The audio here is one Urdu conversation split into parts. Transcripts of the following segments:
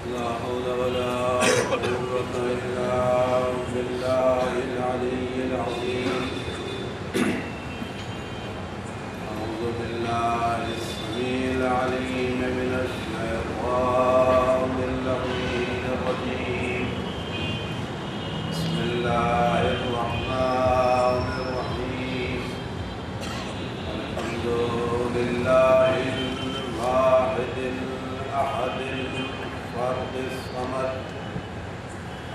لا حول ولا قوة إلا بالله العلي العظيم. أعوذ بالله السميع العليم من الشيطان اللعين الرجيم. بسم الله الرحمن الرحيم. الحمد لله الواحد الأحد الفرد الصمد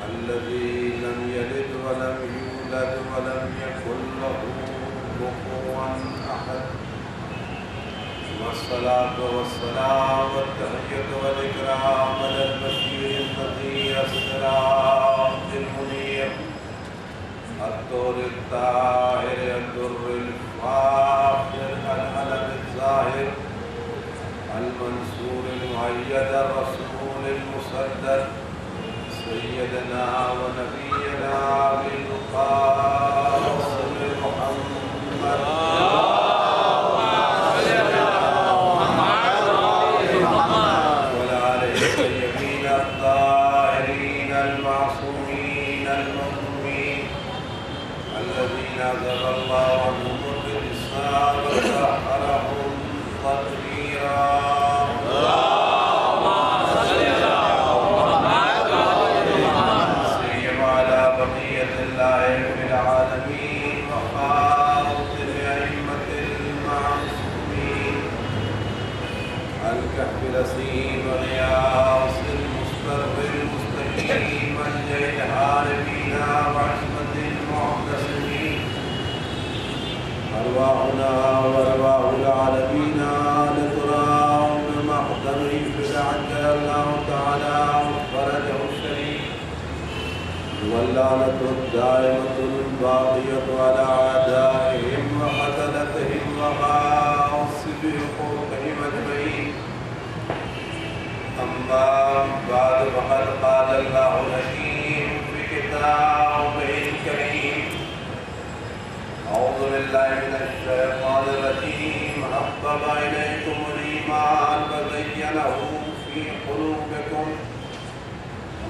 الذي لم يلد ولم يولد ولم يكن له كفوا أحد. والصلاة والسلام والتحية والإكرام على البشير النذير السراج المنير الطور الطاهر الدر الفاخر العلم الظاهر المنصور المؤيد الرسول المسدد سيدنا ونبينا بالقاسم محمد وعلى آله الطيبين الطاهرين المعصومين المظلومين الذين أذهب الله عنهم الرجس وطهرهم تطهيرا. العالمين وخاطب أئمة المعصومين الكهف الأسيم وغياث المصبر المستقيم منجى الهاربين وعصمة المعتصمين أرواحنا وأرواح العالمين لتراهم محضرين فعجل الله تعالى فرجه الشريف. واللعنة الدائمة الباقية على أعدائهم وقتلتهم وغاصب حقوقهم أجمعين. أما بعد فقد قال الله الحكيم في كتابه الكريم. أعوذ بالله من الشيطان الرجيم. حبب إليكم الإيمان وزينه في قلوبكم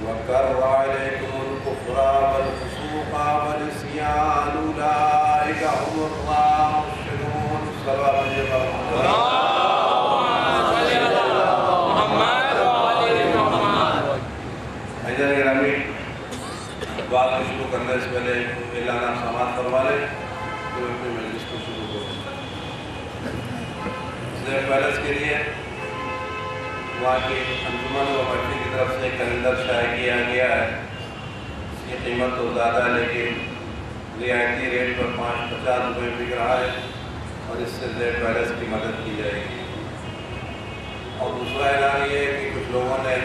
وكره إليكم الكفر والفسوق والعصيان أولئك هم الراشدون. صلى الله عليه وسلم. حیدر گرامی بات کو شروع کرنے سے پہلے اعلان سماعت کروا لیں تو اپنی مجلس کو شروع کریں. زیر پیلس کے لیے وہاں کی انجمن و کمیٹی کی طرف سے کیلنڈر شائع کیا گیا ہے. اس کی قیمت تو زیادہ ہے لیکن رعایتی ریٹ پر 50 روپے بک رہا ہے اور اس سے زیر پیلس کی مدد کی جائے گی. اور دوسرا اعلان یہ ہے کہ کچھ لوگوں نے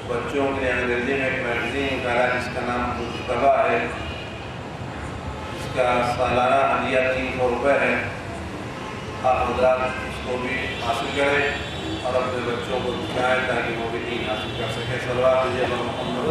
بچوں کے لیے انگریزی میں ایک میگزین نکالا جس کا نام مجتبیٰ ہے. اس کا سالانہ ہدیہ 300 روپے ہے. آپ حضرات اس کو بھی حاصل کریں اور اپنے بچوں کو دکھائیں تاکہ وہ بھی دین حاصل کر سکیں. صلوات دیجیے محمد.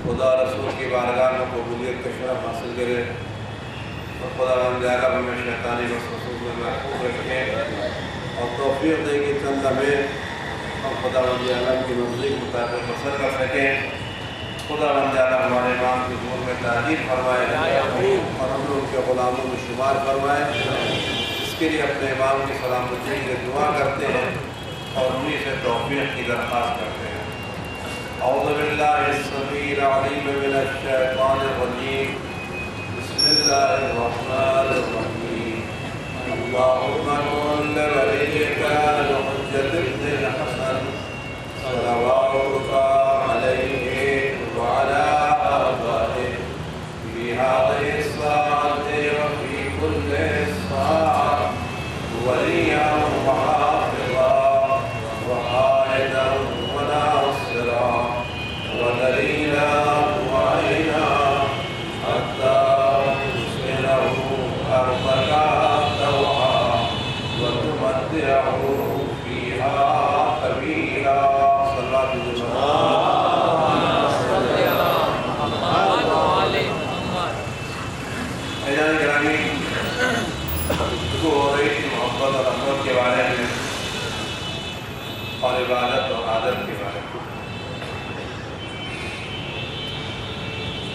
خدا رسول کی بارگاہ میں قبولیت کا شرف حاصل کرے اور خدا بند عالم ہمیں شیطانی وسوسوں میں محفوظ رکھے اور توفیق دے کہ چند لمحے ہم خدا بند عالم کی مرضی کے مطابق بسر کر سکیں. خدا بند عالم ہمارے امام کی حضور میں تعریف فرمائے اور ہم لوگ کے غلاموں میں شمار فرمائے. اس کے لیے اپنے امام کی سلامتی سے دعا کرتے ہیں اور انہیں سے توفیق کی درخواست کرتے ہیں. اعوذ باللہ السمیع العلیم من الشیطان الرجیم. بسم اللہ الرحمن الرحیم. اللہم کن لولیک الحجۃ ابن الحسن صلواتک علیہ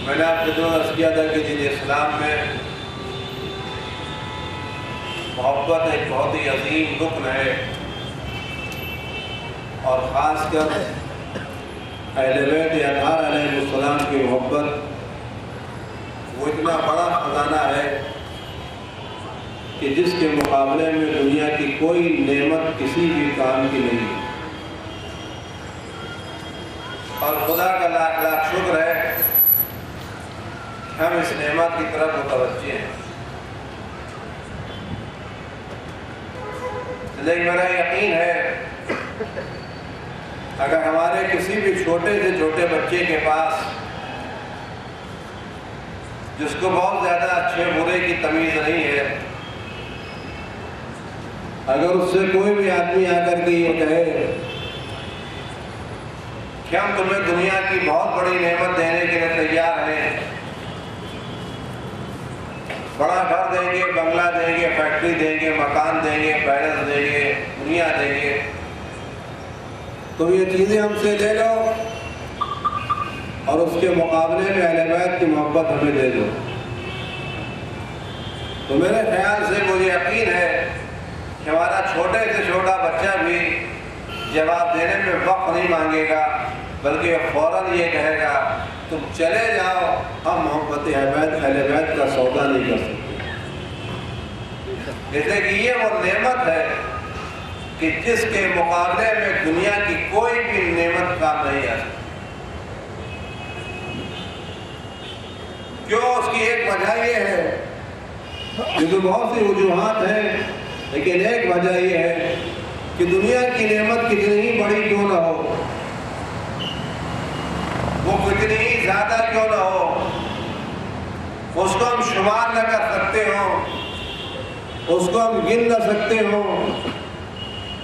میں نے آپ سے عرض کیا تھا کہ دین اسلام میں محبت ایک بہت ہی عظیم رکن ہے، اور خاص کر اہل بیت اطہار علیہ السلام کی محبت وہ اتنا بڑا خزانہ ہے کہ جس کے مقابلے میں دنیا کی کوئی نعمت کسی بھی کام کی نہیں ہے۔ اور خدا کا لاکھ لاکھ شکر ہے ہم اس نعمت کی طرف متوجہ ہیں۔ لیکن میرا یقین ہے اگر ہمارے کسی بھی چھوٹے سے چھوٹے بچے کے پاس جس کو بہت زیادہ اچھے برے کی تمیز نہیں ہے، اگر اس سے کوئی بھی آدمی آ کر کے یہ کہے کہ ہم تمہیں دنیا کی بہت بڑی نعمت دینے کے لیے تیار ہیں، بڑا گھر دیں گے، بنگلہ دیں گے، فیکٹری دیں گے، مکان دیں گے، پیلس دیں گے، دنیا دیں گے، تم یہ چیزیں ہم سے لے لو اور اس کے مقابلے میں اہل بیت کی محبت ہمیں دے دو، تو میرے خیال سے مجھے یقین ہے کہ ہمارا چھوٹے سے چھوٹا بچہ بھی جواب دینے میں وقت نہیں مانگے گا، بلکہ وہ فوراً یہ کہے گا تم چلے جاؤ، ہم محبت اہل بیت کا سودا نہیں کر سکتے۔ اس لیے کہ یہ وہ نعمت ہے کہ جس کے مقابلے میں دنیا کی کوئی بھی نعمت کام نہیں آ سکتی۔ کیوں؟ اس کی ایک وجہ یہ ہے، کیونکہ بہت سی وجوہات ہیں، لیکن ایک وجہ یہ ہے کہ دنیا کی نعمت کتنی ہی بڑی کیوں نہ ہو، وہ کتنی ہی زیادہ کیوں نہ ہو، اس کو ہم شمار نہ کر سکتے ہوں، اس کو ہم گن نہ سکتے ہوں،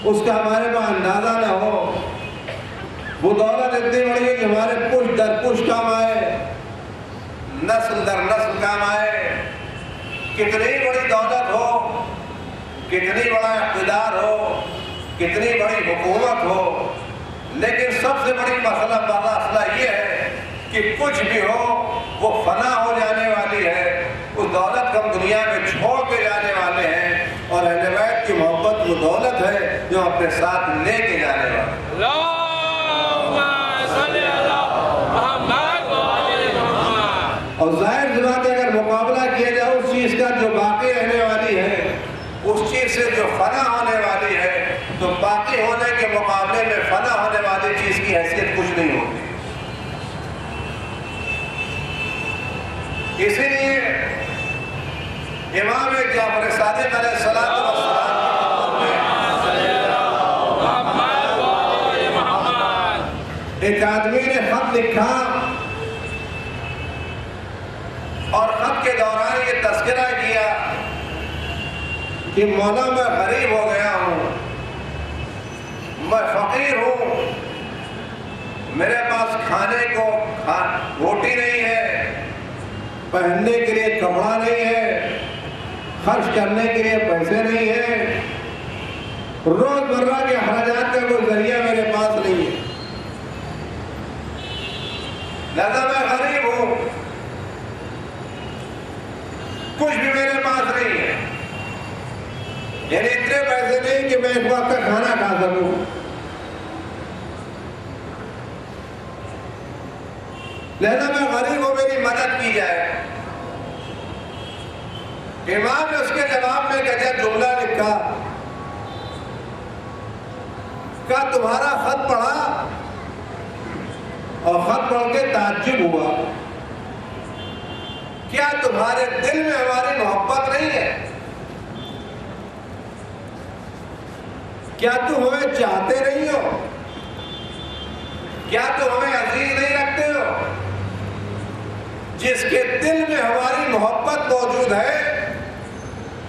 اس کا ہمارے پاس اندازہ نہ ہو، وہ دولت اتنی بڑی ہے کہ ہمارے پشت در پشت کام آئے، نسل در نسل کام آئے، کتنی بڑی دولت ہو، کتنی بڑا اقتدار ہو، کتنی بڑی حکومت ہو، لیکن سب سے بڑی مسئلہ یہ ہے کہ کچھ بھی ہو وہ فنا ہو جانے والی ہے، اس دولت کو ہم دنیا میں چھوڑ کے جانے والے ہیں، اور اہل بیت کی محبت وہ دولت ہے جو اپنے ساتھ لے کے جانے والے ہیں۔ اور ظاہر سی بات ہے اگر مقابلہ کیا جائے اس چیز کا جو باقی رہنے والی ہے، اس چیز سے جو فنا ہونے والی ہے، تو باقی ہونے کے مقابلے میں فنا ہونے والی چیز کی حیثیت کچھ نہیں ہوتی۔ اسی لیے امام جعفر صادق علیہ السلام ایک آدمی نے خط لکھا اور خط کے دوران یہ تذکرہ کیا کہ مولا میں غریب ہو گیا ہوں، میں فقیر ہوں، میرے پاس کھانے کو روٹی نہیں ہے، پہننے کے لیے کپڑا نہیں ہے، خرچ کرنے کے لیے پیسے نہیں ہیں، روز مرہ کے اخراجات کا کوئی ذریعہ میرے پاس نہیں ہے، لہذا میں غریب ہوں، کچھ بھی میرے پاس نہیں ہے، یعنی اتنے پیسے نہیں کہ میں ایک وقت کا کھانا کھا سکوں، لہذا میں غریب ہوں، میری مدد کی جائے۔ امام نے اس کے جواب میں ایک جملہ لکھا، کہا تمہارا خط پڑھا اور خط پڑھ کے تعجب ہوا، کیا تمہارے دل میں ہماری محبت نہیں ہے؟ کیا تم ہمیں چاہتے نہیں ہو؟ کیا تم ہمیں عزیز نہیں رکھتے ہو؟ جس کے دل میں ہماری محبت موجود ہے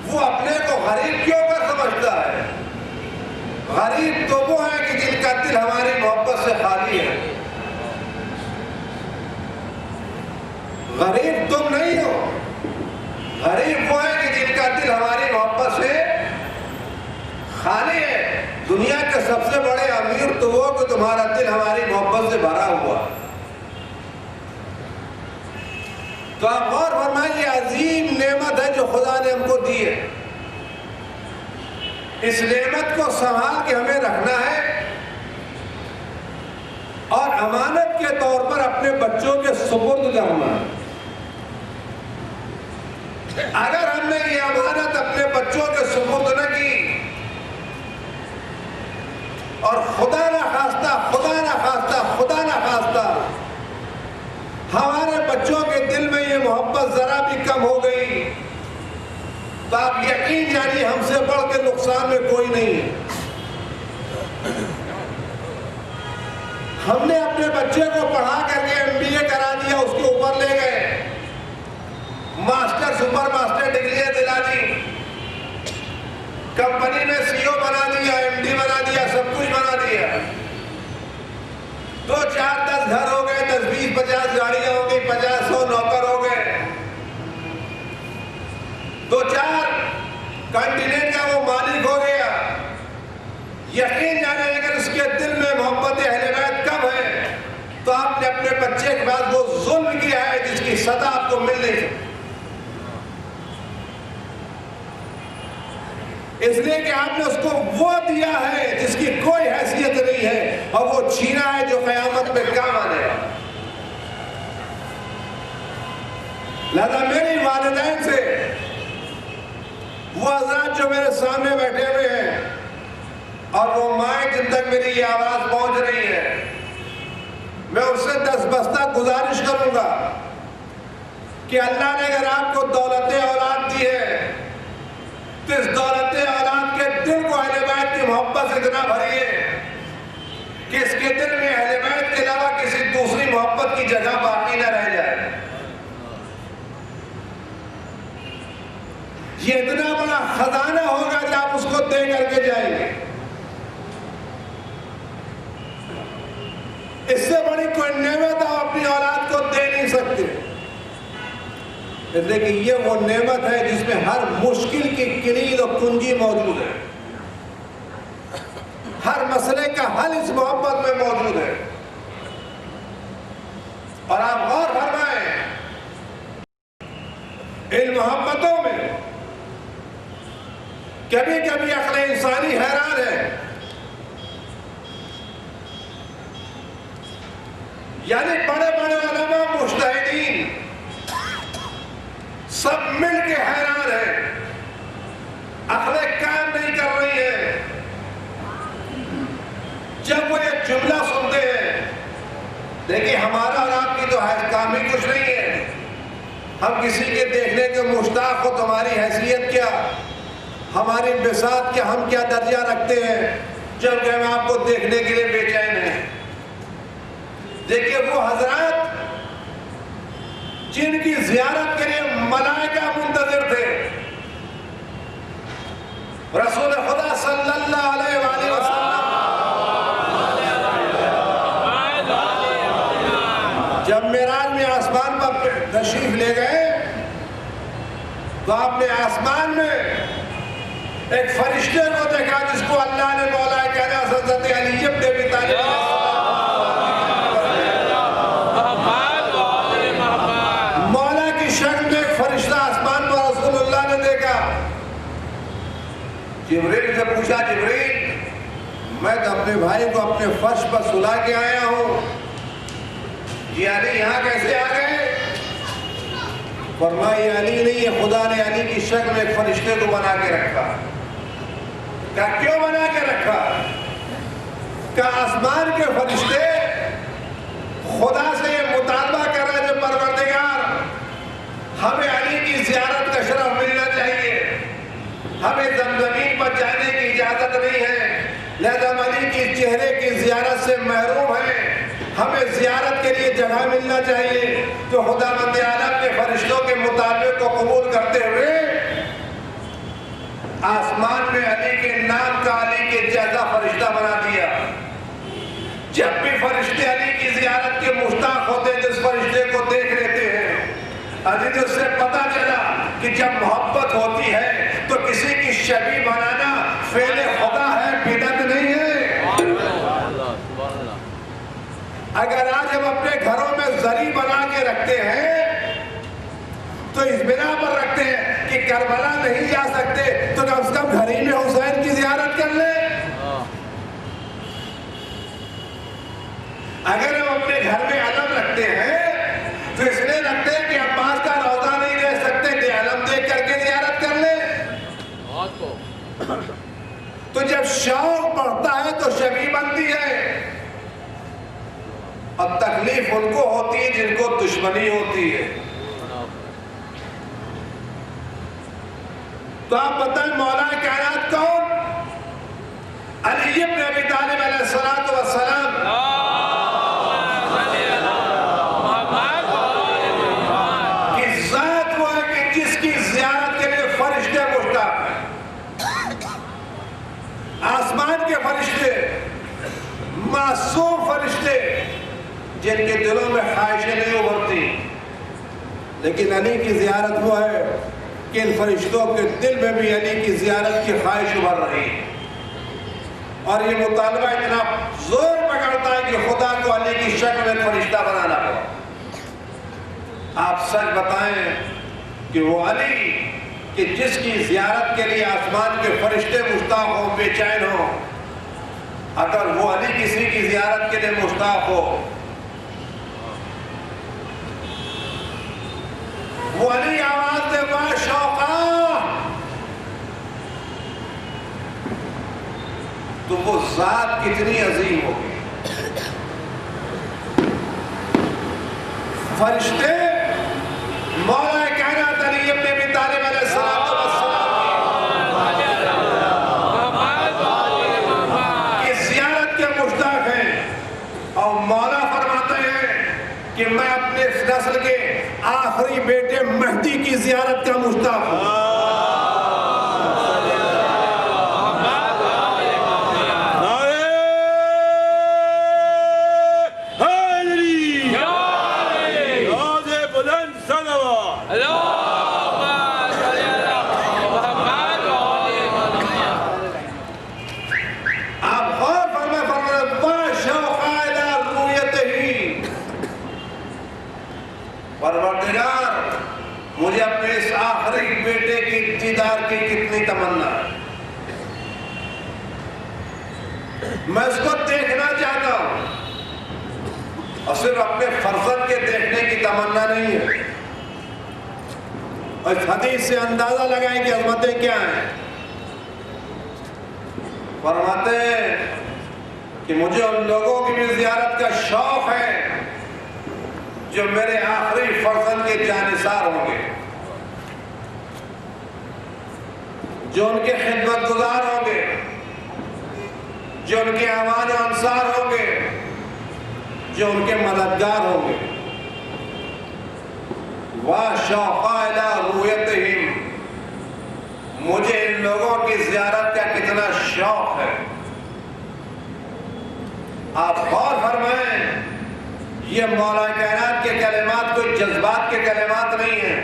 وہ اپنے کو غریب کیوں کر سمجھتا ہے؟ غریب تو وہ ہے کہ جن کا دل ہماری محبت سے خالی ہے۔ غریب تم نہیں ہو، غریب وہ ہے کہ جن کا دل ہماری محبت سے خالی ہے۔ دنیا کے سب سے بڑے امیر تو وہ کہ تمہارا دل ہماری محبت سے بھرا ہوا۔ تو آپ غور فرمائیں، یہ عظیم نعمت ہے جو خدا نے ہم کو دی ہے. اس نعمت کو سنبھال کے ہمیں رکھنا ہے اور امانت کے طور پر اپنے بچوں کے سپرد کرنا ہے. اگر ہم نے یہ امانت اپنے بچوں کے سپرد نہ کی اور خدا نہ خواستہ ہمارے بچوں کے دل میں یہ محبت ذرا بھی کم ہو گئی تو آپ یقین جانیے ہم سے بڑھ کے نقصان میں کوئی نہیں ہے. ہم نے اپنے بچے کو پڑھا کر کے MBA کرا دیا، اس کے اوپر لے گئے، ماسٹر سپر ماسٹر ڈگریاں دلا دی، کمپنی میں CEO بنا دیا، MD بنا دیا، سب کچھ بنا دیا. 2 4 10 گھر ہو گئے، 10 20 50 گاڑیاں ہو گئی، 50 100 نوکر ہو گئے، 2 4 کنٹیننٹ کا وہ مالک ہو گیا. یقین جانے اگر اس کے دل میں محبت اہل بیت کم ہے تو آپ نے اپنے بچے کے بعد وہ ظلم کیا ہے جس کی سزا آپ کو مل نہیں سکتی. اس لیے کہ آپ نے اس کو وہ دیا ہے جس کی کوئی حیثیت نہیں ہے اور وہ چھینا ہے جو قیامت میں کام آنے گا. لہذا میری والدین سے وہ حضرات جو میرے سامنے بیٹھے ہوئے ہیں اور وہ مائیں جن تک میری یہ آواز پہنچ رہی ہے، میں ان سے دستبستہ گزارش کروں گا کہ اللہ نے اگر آپ کو دولت اولاد دی ہے تو اس دولت اولاد کے دل کو اہل بیت کی محبت سے اتنا بھریے کہ اس کے دل میں اہل بیت کے علاوہ کسی دوسری محبت کی جگہ باقی نہ رہ جائے. یہ اتنا بڑا خزانہ ہوگا کہ آپ اس کو دے کر کے جائیں گے. اس سے بڑی کوئی نعمت آپ اپنی اولاد کو دے نہیں سکتے. لیکن یہ وہ نعمت ہے جس میں ہر مشکل کی کلید اور کنجی موجود ہے. ہر مسئلے کا حل اس محبت میں موجود ہے. اور آپ غور فرمائیں، ان محبتوں میں کبھی کبھی عقل انسانی حیران ہے. یعنی بڑے بڑے علماء مجتہدین سب مل کے حیران ہیں، عقلیں کام نہیں کر رہی ہیں. جب وہ یہ جملہ سنتے ہیں، دیکھیں ہمارا اور آپ کی تو کام ہی کچھ نہیں ہے. ہم کسی کے دیکھنے کے مشتاق ہو، تمہاری حیثیت کیا، ہماری بساط کیا، ہم کیا درجہ رکھتے ہیں جبکہ ہم آپ کو دیکھنے کے لیے بے چین ہیں. دیکھیے وہ حضرات جن کی زیارت کے لیے ملائکہ منتظر تھے، رسول خدا صلی اللہ علیہ وآلہ وسلم جب معراج میں آسمان پر تشریف لے گئے تو آپ نے آسمان میں ایک فرشتے کو دیکھا جس کو اللہ نے مولا کہنا حضرت علی ابن ابی طالب مولا کی شکل میں ایک فرشتہ آسمان پر رسول اللہ نے دیکھا. جبریل سے پوچھا، جبریل میں تو اپنے بھائی کو اپنے فرش پر سلا کے آیا ہوں، یہ علی یہاں کیسے آ گئے؟ فرمایا یہ علی نہیں ہے، خدا نے علی کی شکل میں ایک فرشتے کو بنا کے رکھا. کیا کیوں بنا کے رکھا؟ کہ آسمان کے فرشتے خدا سے یہ مطالبہ کر رہے تھے، پروردگار ہمیں علی کی زیارت کا شرف ملنا چاہیے، ہمیں زمین پر جانے کی اجازت نہیں ہے، لہذا ہم علی کی چہرے کی زیارت سے محروم ہیں، ہمیں زیارت کے لیے جگہ ملنا چاہیے. تو خداوند عالم کے فرشتوں کے مطالبے کو قبول کرتے ہوئے آسمان میں علی کے نام کا علی کے جیسا فرشتہ بنا دیا. جب بھی فرشتے علی کی زیارت کے مشتاق ہوتے جس فرشتے کو دیکھ لیتے ہیں، عزیز اس سے پتا چلا کہ جب محبت ہوتی ہے تو کسی کی شبیہ بنانا فعل خدا ہے، بدعت نہیں ہے. اگر آج ہم اپنے گھروں میں زری بنا کے رکھتے ہیں تو اس بنا پر رکھتے ہیں کہ کربلا نہیں جا سکتے تو کم از کم گھر ہی میں حسین کی زیارت کر لیں. اگر ہم اپنے گھر میں علم رکھتے ہیں تو اس لیے رکھتے ہیں کہ عباس کا روضہ نہیں دیکھ سکتے کہ علم دیکھ کر کے زیارت کر لیں. تو جب شوق بڑھتا ہے تو شبیہ بنتی ہے، اور تکلیف ان کو ہوتی ہے جن کو دشمنی ہوتی ہے. تو آپ بتائیں مولا کائنات کون؟ علی ابن ابی طالب علیہ السلام. کی ذات وہ ہے کہ جس کی زیارت کے لیے فرشتے مشتاق ہیں. آسمان کے فرشتے، معصوم فرشتے جن کے دلوں میں خواہشیں نہیں ابھرتی، لیکن علی کی زیارت وہ ہے کہ ان فرشتوں کے دل میں بھی علی کی زیارت کی خواہش ابھر رہی ہے. اور یہ مطالبہ اتنا زور پکڑتا ہے کہ خدا کو علی کی شکل میں فرشتہ بنانا پڑا. آپ سچ بتائیں کہ وہ علی کہ جس کی زیارت کے لیے آسمان کے فرشتے مشتاق ہوں، بے چین ہوں، اگر وہ علی کسی کی زیارت کے لیے مشتاق ہو، وہ علی آواز دے وا شوقا، تو وہ ذات کتنی عظیم ہوگی. فرشتے مولا کائنات علی ابن ابی طالب علیہ السلام کی زیارت کے مشتاق ہیں، اور مولا فرماتے ہیں کہ میں اپنے اس نسل کے آخری بیٹے مہدی کی زیارت کا مشتاق ہوں. پروردگار، مجھے اپنے اس آخری بیٹے کی دیدار کی کتنی تمنا ہے. میں اس کو دیکھنا چاہتا ہوں، اور صرف اپنے فرزند کے دیکھنے کی تمنا نہیں ہے. اور اس حدیث سے اندازہ لگائیں کہ عظمتیں کیا ہیں. فرماتے ہیں کہ مجھے ان لوگوں کی بھی زیارت کا شوق ہے جو میرے آخری فرزند کے جانثار ہوں گے، جو ان کے خدمت گزار ہوں گے، جو ان کے امان و انصار ہوں گے، جو ان کے مددگار ہوں گے. وَشَوْقَ إِلَىٰ رُؤْيَتِهِمْ، مجھے ان لوگوں کی زیارت کا کتنا شوق ہے. آپ غور فرمائیں، یہ مولا کائنات کے کلمات کوئی جذبات کے کلمات نہیں ہیں.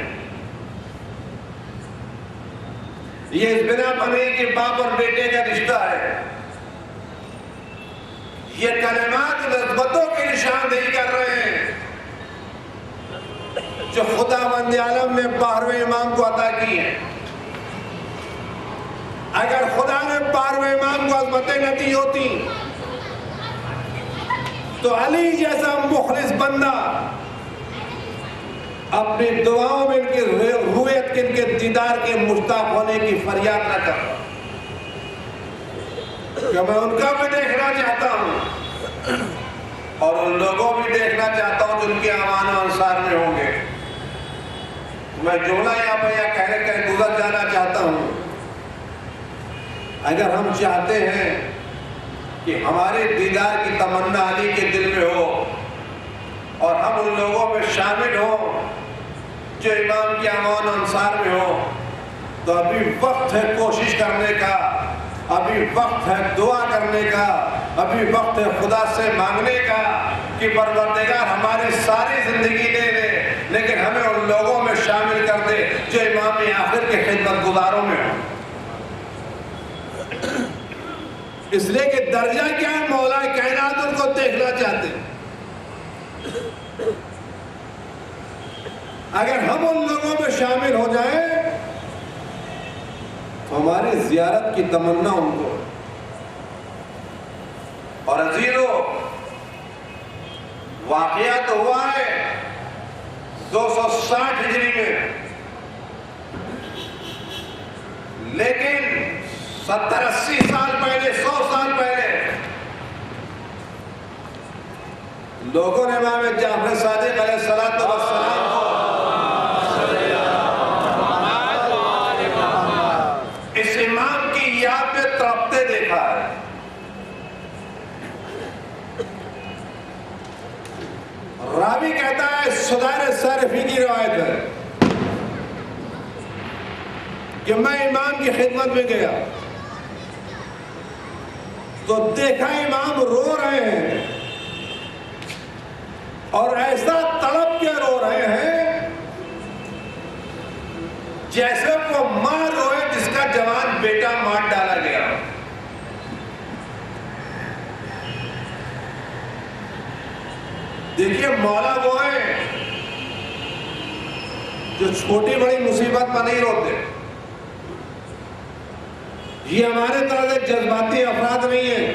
یہ اس بنا پر نہیں کہ باپ اور بیٹے کا رشتہ ہے. یہ کلمات نسبتوں کی نشاندہی کر رہے ہیں جو خداوند عالم نے 12ویں امام کو عطا کی ہیں. اگر خدا نے 12ویں امام کو عظمتیں نہ دی ہوتی تو علی جیسا مخلص بندہ اپنی دعاؤں میں ان کی رویت کے، ان کے دیدار کے مشتاق ہونے کی فریاد نہ کرتا کہ میں ان کا بھی دیکھنا چاہتا ہوں اور ان لوگوں بھی دیکھنا چاہتا ہوں جن کے امان و انصار میں ہوں گے. میں جملہ یہاں پہ یا کہنے کا گزر جانا چاہتا ہوں. اگر ہم چاہتے ہیں کہ ہمارے دیدار کی تمنا علی کے دل میں ہو اور ہم ان لوگوں میں شامل ہوں جو امام کے امان و انصار میں ہوں، تو ابھی وقت ہے کوشش کرنے کا، ابھی وقت ہے دعا کرنے کا، ابھی وقت ہے خدا سے مانگنے کا کہ پروردگار ہماری ساری زندگی لے لے لیکن ہمیں ان لوگوں میں شامل کر دے جو امام آخر کے خدمت گزاروں میں ہوں. اس لیے کہ درجہ کیا ہے، مولا کائنات ان کو دیکھنا چاہتے ہیں. اگر ہم ان لوگوں میں شامل ہو جائیں تو ہماری زیارت کی تمنا ان کو. اور عزیزو واقعہ تو ہوا ہے 260 ہجری میں، لیکن 70-80 سال پہلے، 100 سال پہلے لوگوں نے امام جعفر صادق علیہ السلام کو اس امام کی یاد میں تڑپتے دیکھا ہے. راوی کہتا ہے، صدائر صارفی کی روایت ہے کہ میں امام کی خدمت میں گیا تو دیکھا امام رو رہے ہیں اور ایسا تڑپ کے رو رہے ہیں جیسے وہ ماں روئے جس کا جوان بیٹا مار ڈالا گیا. دیکھیے مولا وہ ہیں جو چھوٹی بڑی مصیبت پر نہیں روتے. یہ ہمارے طرح سے جذباتی افراد نہیں ہیں.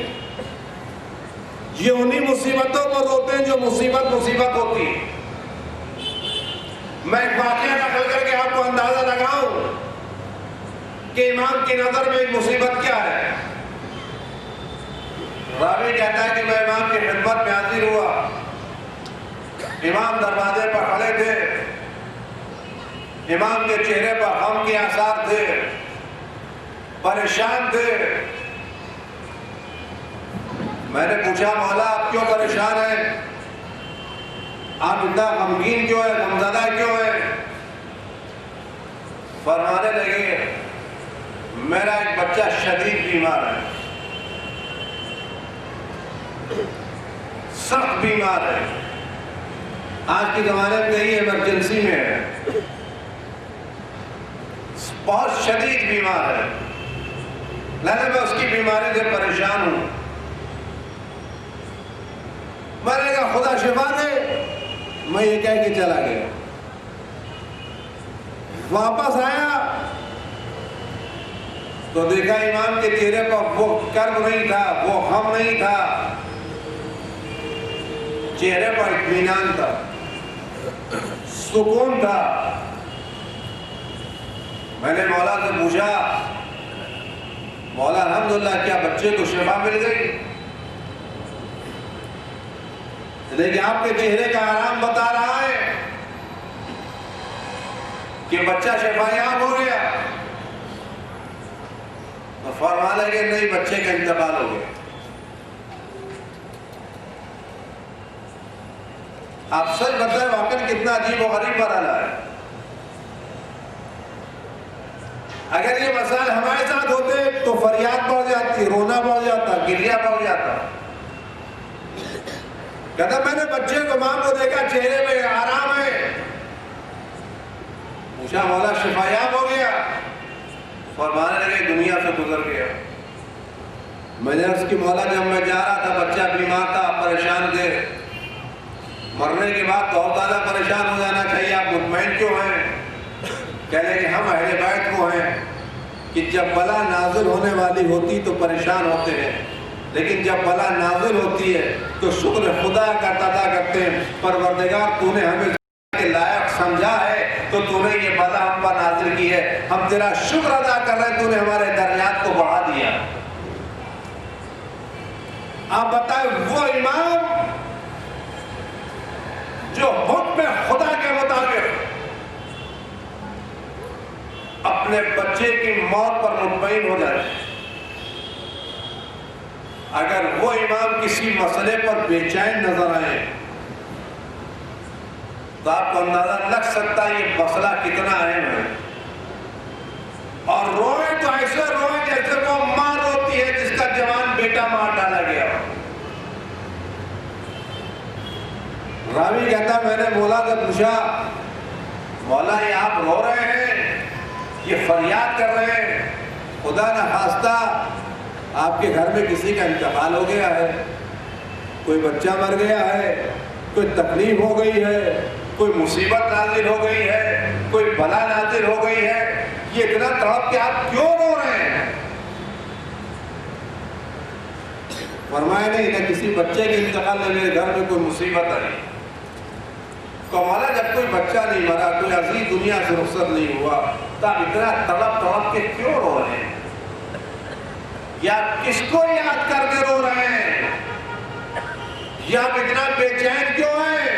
یہ انہی مصیبتوں پر روتے ہیں جو مصیبت ہوتی ہے. میں ایک واقعہ نقل کر کے آپ کو اندازہ لگاؤں کہ امام کی نظر میں ایک مصیبت کیا ہے. راوی کہتا ہے کہ میں امام کی خدمت میں حاضر ہوا. امام دروازے پر کھڑے تھے. امام کے چہرے پر غم کے آثار تھے، پریشان تھے. میں نے پوچھا مولا آپ کیوں پریشان ہیں؟ آپ اتنا غمگین کیوں ہیں، غمزدہ کیوں ہیں؟ فرمانے لگے میرا ایک بچہ شدید بیمار ہے، سخت بیمار ہے. آج کی زمانے میں یہی ایمرجنسی میں ہے، بہت شدید بیمار ہے. لہذا میں اس کی بیماری سے پریشان ہوں. میں نے کہا خدا شفا دے. میں یہ کہہ کے چلا گیا. واپس آیا تو دیکھا امام کے چہرے پر وہ کرب نہیں تھا، وہ غم نہیں تھا، چہرے پر اطمینان تھا، سکون تھا. میں نے مولا سے پوچھا مولا الحمدللہ کیا بچے کو شفا مل گئی؟ لیکن آپ کے چہرے کا آرام بتا رہا ہے کہ بچہ شفا یاب ہو گیا. تو فرمانے لگے نہیں، بچے کا انتقال ہو گیا. آپ سچ بتائیں واقعی کتنا عجیب و غریب مرحلہ ہے. اگر یہ مسائل ہمارے ساتھ ہوتے تو فریاد بڑھ جاتی، رونا بڑھ جاتا، گریہ بڑھ جاتا. کہتا میں نے بچے کو امام کو دیکھا چہرے میں آرام ہے. پوچھا مولا شفا یاب ہو گیا؟ فرمانے لگے دنیا سے گزر گیا. میں نے عرض کی مولا جب میں جا رہا تھا بچہ بیمار تھا، پریشان تھے. مرنے کے بعد تو اور زیادہ پریشان ہو جانا چاہیے، آپ مطمئن کیوں ہیں؟ کہنے کہ ہم اہل بیت کو ہیں کہ جب بلا نازل ہونے والی ہوتی تو پریشان ہوتے ہیں، لیکن جب بلا نازل ہوتی ہے تو شکر خدا کا ادا کرتے ہیں. پروردگار تو نے ہمیں کے لائق سمجھا ہے تو تو نے یہ بلا ہم پر نازل کی ہے، ہم تیرا شکر ادا کر رہے ہیں، تو نے ہمارے درجات کو بڑھا دیا. آپ بتائیں وہ امام جو حکم خدا کے مطابق اپنے بچے کی موت پر مطمئن ہو جائے، اگر وہ امام کسی مسئلے پر بے چین نظر آئے تو آپ کو اندازہ لگ سکتا ہے یہ مسئلہ کتنا اہم ہے. اور روئے تو ایسے روئے جیسے وہ ماں روتی ہے جس کا جوان بیٹا مار ڈالا گیا. راوی کہتا میں نے مولا سے پوچھا مولا یہ آپ رو رہے ہیں، یہ فریاد کر رہے ہیں، خدا نہ خواستہ آپ کے گھر میں کسی کا انتقال ہو گیا ہے، کوئی بچہ مر گیا ہے، کوئی تکلیف ہو گئی ہے، کوئی مصیبت نازل ہو گئی ہے، کوئی بلا نازل ہو گئی ہے، یہ اتنا تڑپ کے آپ کیوں رو رہے ہیں؟ فرمایا نہیں نہ کسی بچے کے انتقال میں میرے گھر میں کوئی مصیبت آئی، مولا جب کوئی بچہ نہیں مرا، کوئی عزیز دنیا سے رخصت نہیں ہوا، تو آپ اتنا تڑپ کے کیوں رو رہے ہیں؟ یا کس کو یاد کر کے رو رہے ہیں؟ یا آپ اتنا بے چین کیوں ہیں؟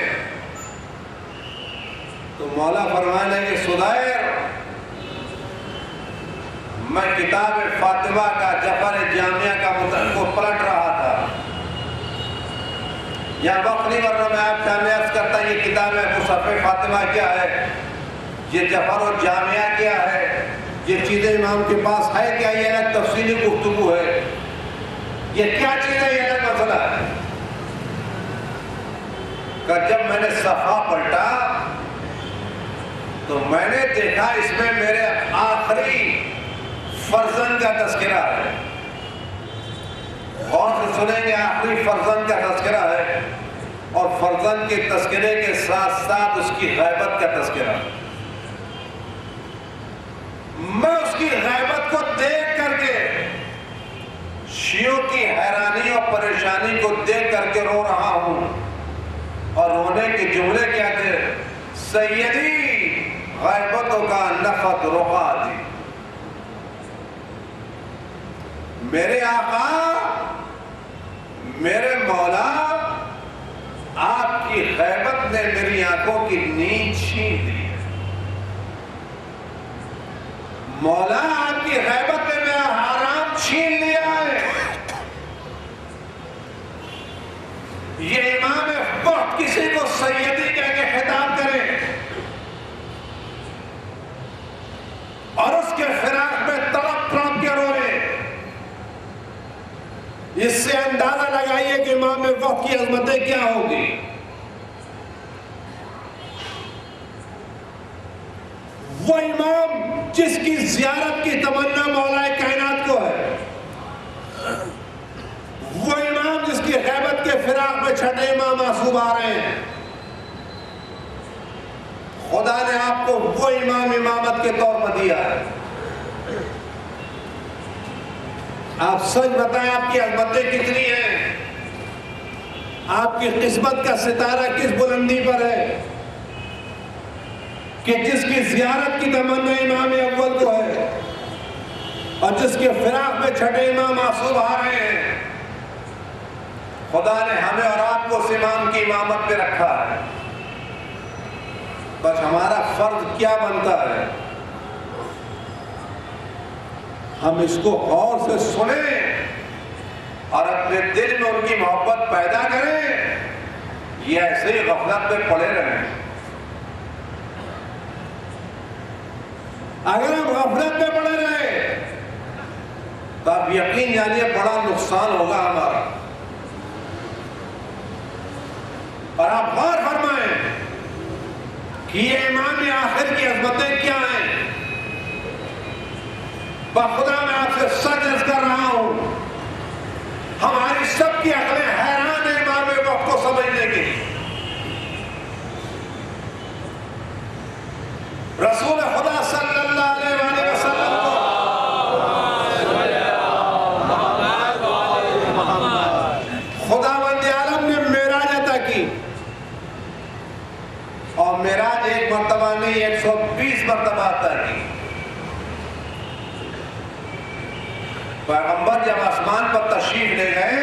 تو مولا فرمانے کہ سدیر، میں کتاب فاطمہ کا جفر جامعہ کا کو پلٹ رہا تھا، یا وقت نہیں ورنہ میں آپ سامنے عرض کرتا یہ کتاب مصحف فاطمہ کیا ہے، یہ جفر و جامعہ کیا ہے، یہ چیزیں امام کے پاس ہے کیا، یہ الگ تفصیلی گفتگو ہے، یہ کیا چیز ہے، یہ الگ مسئلہ ہے۔ کہ جب میں نے صفحہ پلٹا تو میں نے دیکھا اس میں میرے آخری فرزند کا تذکرہ ہے، غور سے سنیں گے، آخری فرزند کا تذکرہ ہے، اور فرزند کے تذکرے کے ساتھ ساتھ اس کی غیبت کا تذکرہ ہے۔ میں اس کی غیبت کو دیکھ کر کے، شیعوں کی حیرانی اور پریشانی کو دیکھ کر کے رو رہا ہوں، اور رونے کے جملے کیا تھے؟ سیدی غیبتوں کا نفت رقا دی، میرے آقا، میرے مولا، آپ کی غیبت نے میری آنکھوں کی نیند چھین دی ہے، مولا آپ کی غیبت نے میرا حرام چھین لیا ہے۔ یہ امام وقت کسی کو سیدی کہہ کے خطاب کرے اور اس کے فراق میں تڑپ تڑپ کے روئے، اس سے اندازہ لگائیے کہ امام وقت کی عظمتیں کیا ہوگی۔ وہ امام جس کی زیارت کی تمنا مولا کائنات کو ہے، وہ امام جس کی غیبت کے فراق میں چھٹے امام معصوم آ رہے ہیں، خدا نے آپ کو وہ امام امامت کے طور پر دیا ہے۔ آپ سچ بتائیں آپ کی عظمتیں کتنی ہیں، آپ کی قسمت کا ستارہ کس بلندی پر ہے کہ جس کی زیارت کی تمنا امام اول کو ہے اور جس کے فراق میں چھٹے امام معصوم آ رہے ہیں۔ خدا نے ہمیں اور آپ کو اس امام کی امامت پہ رکھا ہے، بس ہمارا فرض کیا بنتا ہے، ہم اس کو غور سے سنیں اور اپنے دل میں ان کی محبت پیدا کریں، یہ ایسے ہی غفلت میں پڑے رہیں۔ اگر ہم غفلت میں پڑے رہے تو آپ یقین جانیے بڑا نقصان ہوگا ہمارا۔ اور آپ غور فرمائیں کہ یہ امام آخر کی عظمتیں کیا ہیں۔ بخدا میں آپ سے سچ عرض کر رہا ہوں، ہماری سب کی عقلیں حیران ہیں امام وقت کو سمجھنے کی۔ رسول خدا صلی اللہ علیہ وآلہ وسلم کو خداوند عالم نے معراج عطا کی، اور معراج ایک مرتبہ نہیں 120 مرتبہ عطا کی۔ پیغمبر جب آسمان پر تشریف لے گئے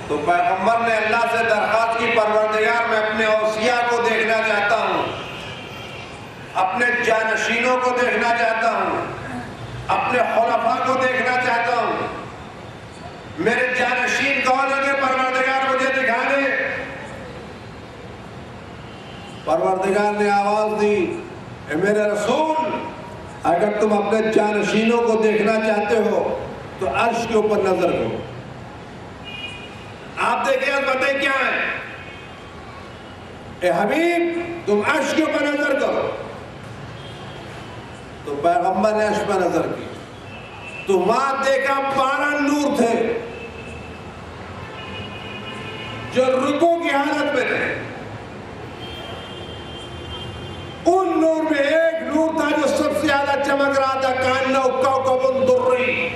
تو پیغمبر نے اللہ سے درخواست کی، پروردگار میں اپنے اوصیاء کو دیکھنا چاہتا ہوں، اپنے جانشینوں کو دیکھنا چاہتا ہوں، اپنے خلفاء کو دیکھنا چاہتا ہوں، میرے جانشین کون ہیں پروردگار مجھے دکھا دے۔ پروردگار نے آواز دی، اے میرے رسول، اگر تم اپنے جانشینوں کو دیکھنا چاہتے ہو تو عرش کے اوپر نظر کرو۔ آپ دیکھیں عظمتیں کیا ہیں، اے حبیب تم عرش کے اوپر نظر کرو۔ تو پیغمبر نے عرش پر نظر کی تو وہاں دیکھا 12 نور تھے، جو رکوع کی حالت میں تھے، ان نور میں ایک نور تھا جو سب سے زیادہ چمک رہا تھا، کأنہ کوكب دري،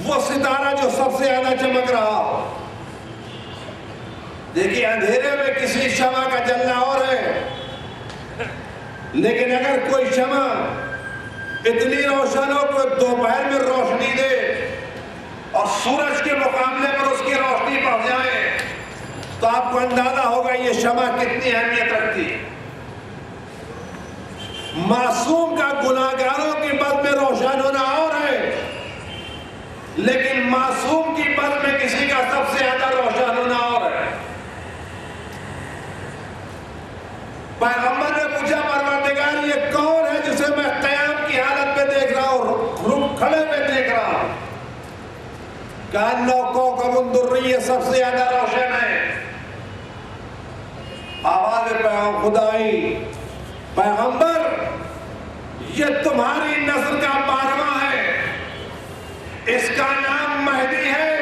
وہ ستارہ جو سب سے زیادہ چمک رہا۔ دیکھیے اندھیرے میں کسی شمع کا جلنا اور ہے، لیکن اگر کوئی شمع اتنی روشن ہو کہ دوپہر میں روشنی دے اور سورج کے مقابلے پر اس کی روشنی بڑھ جائے تو آپ کو اندازہ ہوگا یہ شمع کتنی اہمیت رکھتی ہے۔ معصوم کا گناہگاروں کی بد میں روشن ہونا اور ہے، لیکن معصوم کی بد میں کسی کا سب سے زیادہ روشن ہونا اور ہے۔ پیغمبر نے پوچھا پروردگار یہ کون ہے جسے میں قیام کی حالت میں دیکھ رہا ہوں، کھڑے میں دیکھ رہا ہوں؟ کأنہ کوكب دري، یہ سب سے زیادہ روشن ہے۔ آواز پیغام خدائی، پیغمبر یہ تمہاری نسل کا 12واں ہے، اس کا نام مہدی ہے۔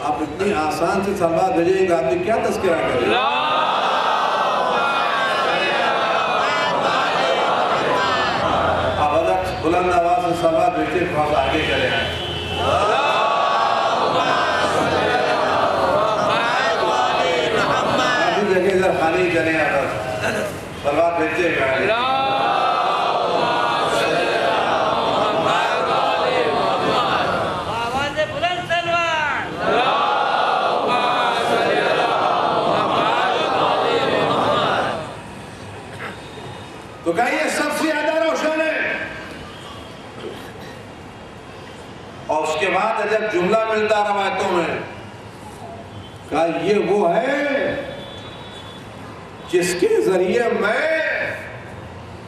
آپ اتنی آسان سے سلوات بھیجیں گے، آپ نے کیا تذکرہ کریں؟ آپ حضرت بلند آواز سے سلوات بھیجیں، بہت آگے چلے آئیں۔ ابھی جگہ ادھر خالی چلے آئیں، سلوات بھیجیں گے۔ تو کہا یہ سب سے زیادہ روشن ہے، اور اس کے بعد جب جملہ ملتا روایتوں میں، کہا یہ وہ ہے جس کے ذریعے میں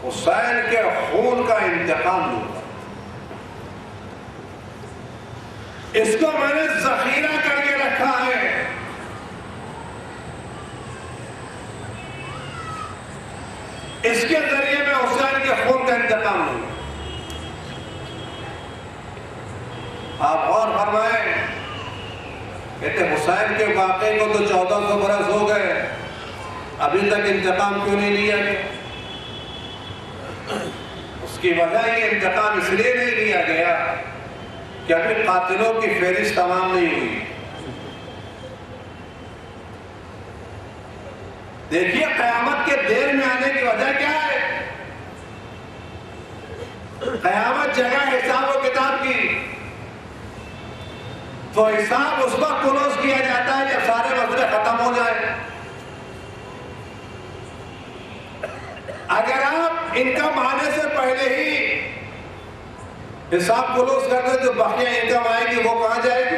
حسین کے خون کا انتقام لوں گا، اس کو میں نے ذخیرہ کر کے رکھا ہے، اس کے ذریعے میں حسین کے خون کا انتقام لوں گا۔ آپ غور فرمائیں، کہتے حسین کے واقعے کو تو 1400 برس ہو گئے، ابھی تک انتقام کیوں نہیں لیا گیا؟ اس کی وجہ یہ انتقام اس لیے نہیں لیا گیا کہ ابھی قاتلوں کی فہرست تمام نہیں ہوئی۔ دیکھیے قیامت کے دیر میں آنے کی وجہ کیا ہے؟ قیامت جگہ حساب و کتاب کی، تو حساب اس وقت کلوز کیا جاتا ہے جب سارے مسئلے ختم ہو جائیں۔ اگر آپ انکم آنے سے پہلے ہی حساب کلوز کر دیں تو بقیہ انکم آئے گی وہ کہاں جائے گی؟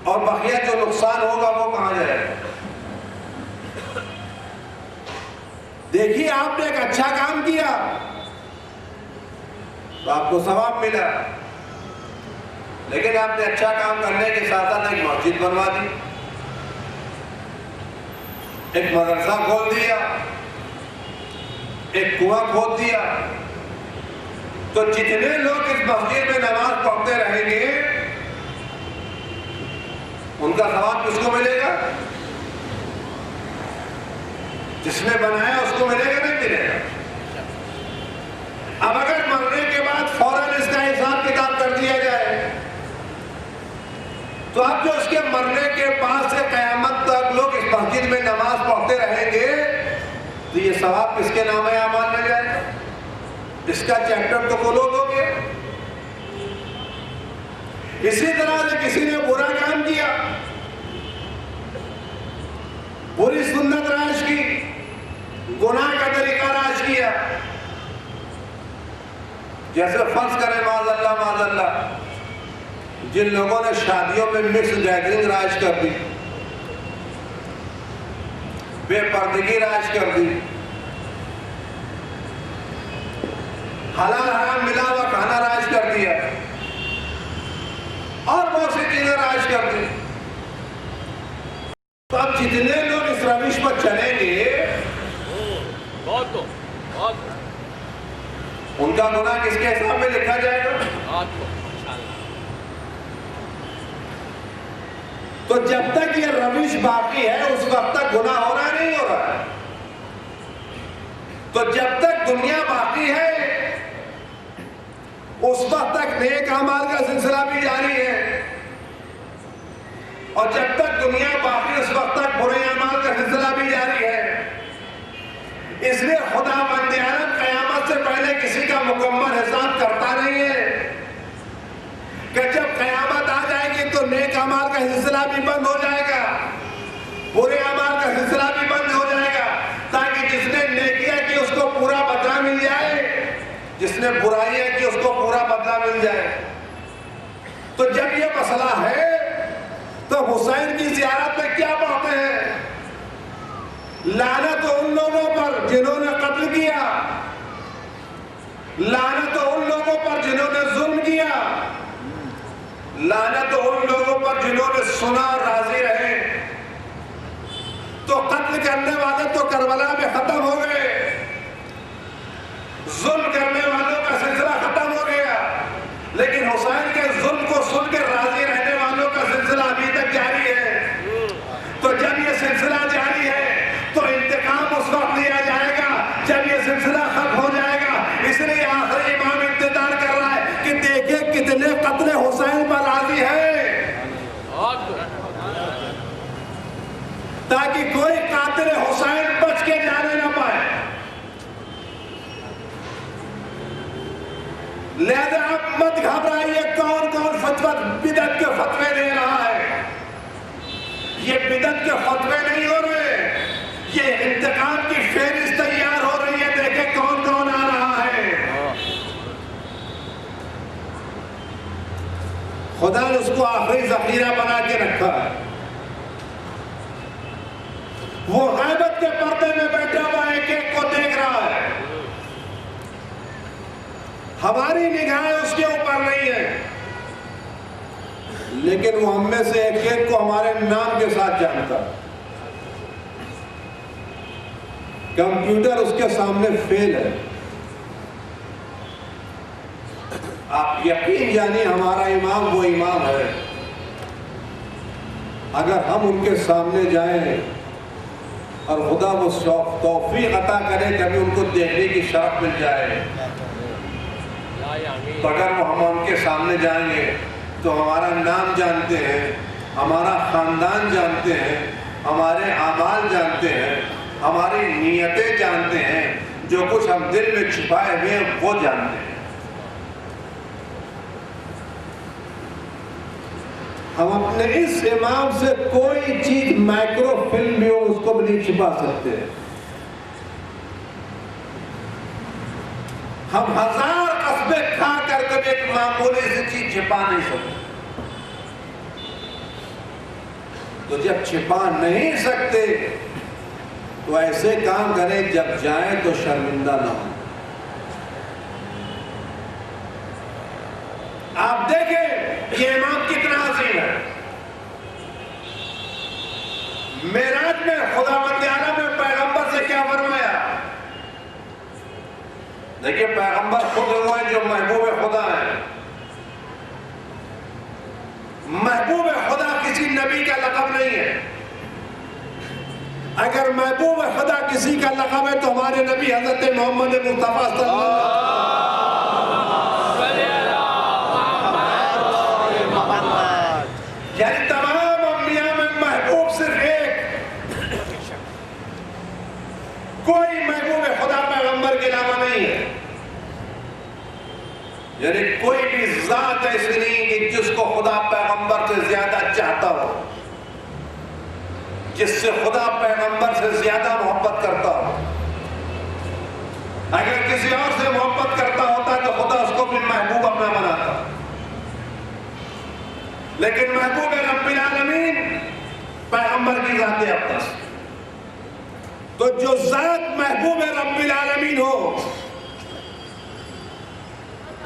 اور بقیہ جو نقصان ہوگا وہ کہاں جائے گا؟ دیکھیے آپ نے ایک اچھا کام کیا تو آپ کو ثواب ملا، لیکن آپ نے اچھا کام کرنے کے ساتھ ساتھ ایک مسجد بنوا دی، ایک مدرسہ کھول دیا، ایک کنواں کھود دیا، تو جتنے لوگ اس مسجد میں نماز پڑھتے رہیں گے ان کا ثواب کس کو ملے گا؟ جس نے بنایا اس کو ملے گا نہیں ملے گا؟ اب اگر مرنے کے بعد فوراً اس کا حساب کتاب کر دیا جائے تو اب جو اس کے مرنے کے بعد سے قیامت تک لوگ اس مسجد میں نماز پڑھتے رہیں گے تو یہ ثواب کس کے نام اعمال میں جائے گا؟ اس کا چیپٹر تو کلوز ہو گیا۔ اسی طرح سے کسی نے برا کام کیا، بری سنت رائج کی، گناہ کا طریقہ رائج کیا، جیسے فرض کریں معاذ اللہ جن لوگوں نے شادیوں میں مکس گیدرنگ رائج کر دی، بے پردگی رائج کر دی، حلال حرام ملا ہوا کھانا رائج کر دیا، اور بہت سی چیزیں رائج کر دی، تو اب جتنے لوگ اس روش پر چلیں گے ان کا گناہ کس کے حساب میں لکھا جائے گا؟ تو جب تک یہ روش باقی ہے اس وقت تک گناہ ہو رہا نہیں ہو رہا ہے. تو جب تک دنیا باقی ہے اس وقت تک نیک اعمال کا سلسلہ بھی جاری ہے، اور جب تک دنیا باقی اس وقت تک برے اعمال کا سلسلہ بھی جاری ہے. اس لیے خدا بند عالم قیامت سے پہلے کسی کا مکمل حساب کرتا نہیں ہے کہ جب قیامت آ جائے گی تو نیک اعمال کا سلسلہ بھی بند ہو جائے گا، برے اعمال کا سلسلہ بھی بند ہو جائے گا، تاکہ جس نے نیکیاں کی اس کو پورا بدلہ مل جائے، جس نے برائیاں کی اس کو پورا بدلہ مل جائے. تو جب یہ مسئلہ ہے تو حسین کی زیارت میں کیا پڑھتے ہیں؟ لعنت ان لوگوں پر جنہوں نے قتل کیا، لعنت ان لوگوں پر جنہوں نے ظلم کیا، لعنت ان لوگوں پر جنہوں نے سنا اور راضی رہے. تو قتل کرنے والے تو کربلا میں ختم ہو گئے، ظلم کرنے والوں کا سلسلہ ختم ہو گیا، لیکن حسین کے ظلم کو سن کے راضی رہنے والوں کا سلسلہ ابھی تک جاری ہے. تو جب یہ سلسلہ جاری ہے تو انتقام اس وقت لیا جائے گا جب یہ سلسلہ ختم ہو جائے گا. اس لیے آخری امام انتظار کر رہا ہے کہ دیکھیں کتنے قتل حسین پر راضی ہے، تاکہ کوئی قاتل حسین بچ کے جانے نہ پائے. لہذا آپ مت گھبرائیے کون کون فتویٰ بدعت کے فتوے دے رہا ہے. یہ بدعت کے فتوے نہیں ہو رہے، یہ انتقام کی فہرست تیار ہو رہی ہے. دیکھیں کون کون آ رہا ہے. خدا نے اس کو آخری ذخیرہ بنا کے رکھا ہے. وہ غیبت کے پردے میں بیٹھا ہوا ایک ایک کو دیکھ رہا ہے. ہماری نگاہیں اس کے اوپر نہیں ہے، لیکن وہ ہم میں سے ایک ایک کو ہمارے نام کے ساتھ جانتا ہے. کمپیوٹر اس کے سامنے فیل ہے. آپ یقین جانیے ہمارا امام وہ امام ہے. اگر ہم ان کے سامنے جائیں اور خدا وہ توفیق عطا کرے کبھی ان کو دیکھنے کی شرف مل جائے، تو اگر وہ ہم ان کے سامنے جائیں گے تو ہمارا نام جانتے ہیں، ہمارا خاندان جانتے ہیں، ہمارے اعمال جانتے ہیں، ہماری نیتیں جانتے ہیں، جو کچھ ہم دل میں چھپائے ہوئے ہیں وہ جانتے ہیں. ہم اپنے اس امام سے کوئی چیز مائکرو فلم بھی ہو اس کو بھی نہیں چھپا سکتے. ہم ہزار قصبیں کھا کر کبھی ایک معمولی سی چیز چھپا نہیں سکتے. تو جب چھپا نہیں سکتے تو ایسے کام کریں جب جائیں تو شرمندہ نہ ہوں. آپ دیکھیں یہ امام کتنا عظیم ہے. معراج میں خداوند عالم نے پیغمبر سے کیا فرمایا؟ دیکھیں پیغمبر خود وہ ہیں جو محبوب خدا ہیں. محبوب خدا کسی نبی کا لقب نہیں ہے. اگر محبوب خدا کسی کا لقب ہے تو ہمارے نبی حضرت محمد مصطفیٰ صلی اللہ علیہ وسلم، یعنی تمام انبیاء میں محبوب صرف ایک، کوئی محبوب خدا پیغمبر کے علاوہ نہیں ہے. یعنی کوئی بھی ذات ایسی نہیں کہ جس کو خدا پیغمبر سے زیادہ چاہتا ہو، جس سے خدا پیغمبر سے زیادہ محبت کرتا ہو. اگر کسی اور سے محبت کرتا ہوتا تو خدا اس کو بھی محبوب اپنا بناتا. لیکن محبوب رب العالمین پیغمبر کی ذات اقدس. تو جو ذات محبوب رب العالمین ہو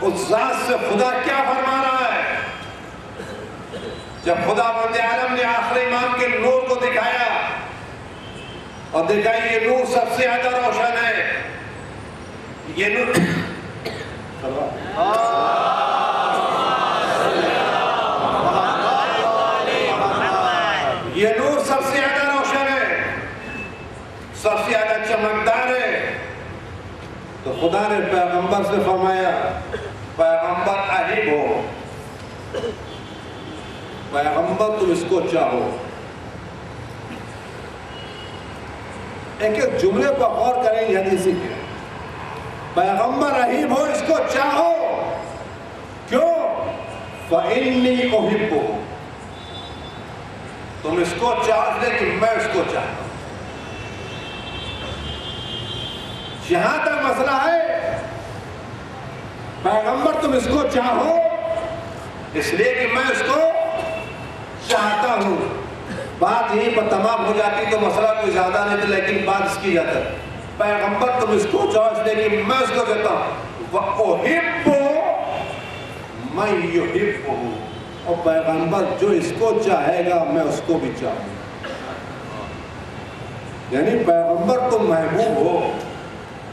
اس ذات سے خدا کیا فرما رہا ہے؟ جب خدا بند عالم نے آخری امام کے نور کو دکھایا اور دیکھا یہ نور سب سے زیادہ روشن ہے، یہ نور یہ نور سب سے زیادہ روشن ہے، سب سے زیادہ چمکدار ہے. تو خدا نے پیغمبر سے فرمایا پیغمبر احب ہو، پیغمبر تم اس کو چاہو. ایک ایک جملے پر غور کریں گے حدیث کے. پیغمبر احب ہو، اس کو چاہو. کیوں؟ فَإِنِّي أُحِبُّهُ، تم اس کو چاہو لیکن میں اس کو چاہتا ہوں. یہاں تک مسئلہ ہے پیغمبر تم اس کو چاہو اس لیے کہ میں اس کو چاہتا ہوں. بات یہیں پر تمام ہو جاتی تو مسئلہ کوئی زیادہ نہیں تھا، لیکن بات اس کی جاتا ہے پیغمبر تم اس کو چاہو اس لیے کہ میں اس کو چاہتا ہوں. وَأُحِبُّ مَن يُحِبُّهُ، اور پیغمبر جو اس کو چاہے گا میں اس کو بھی چاہوں. یعنی پیغمبر تم محبوب ہو،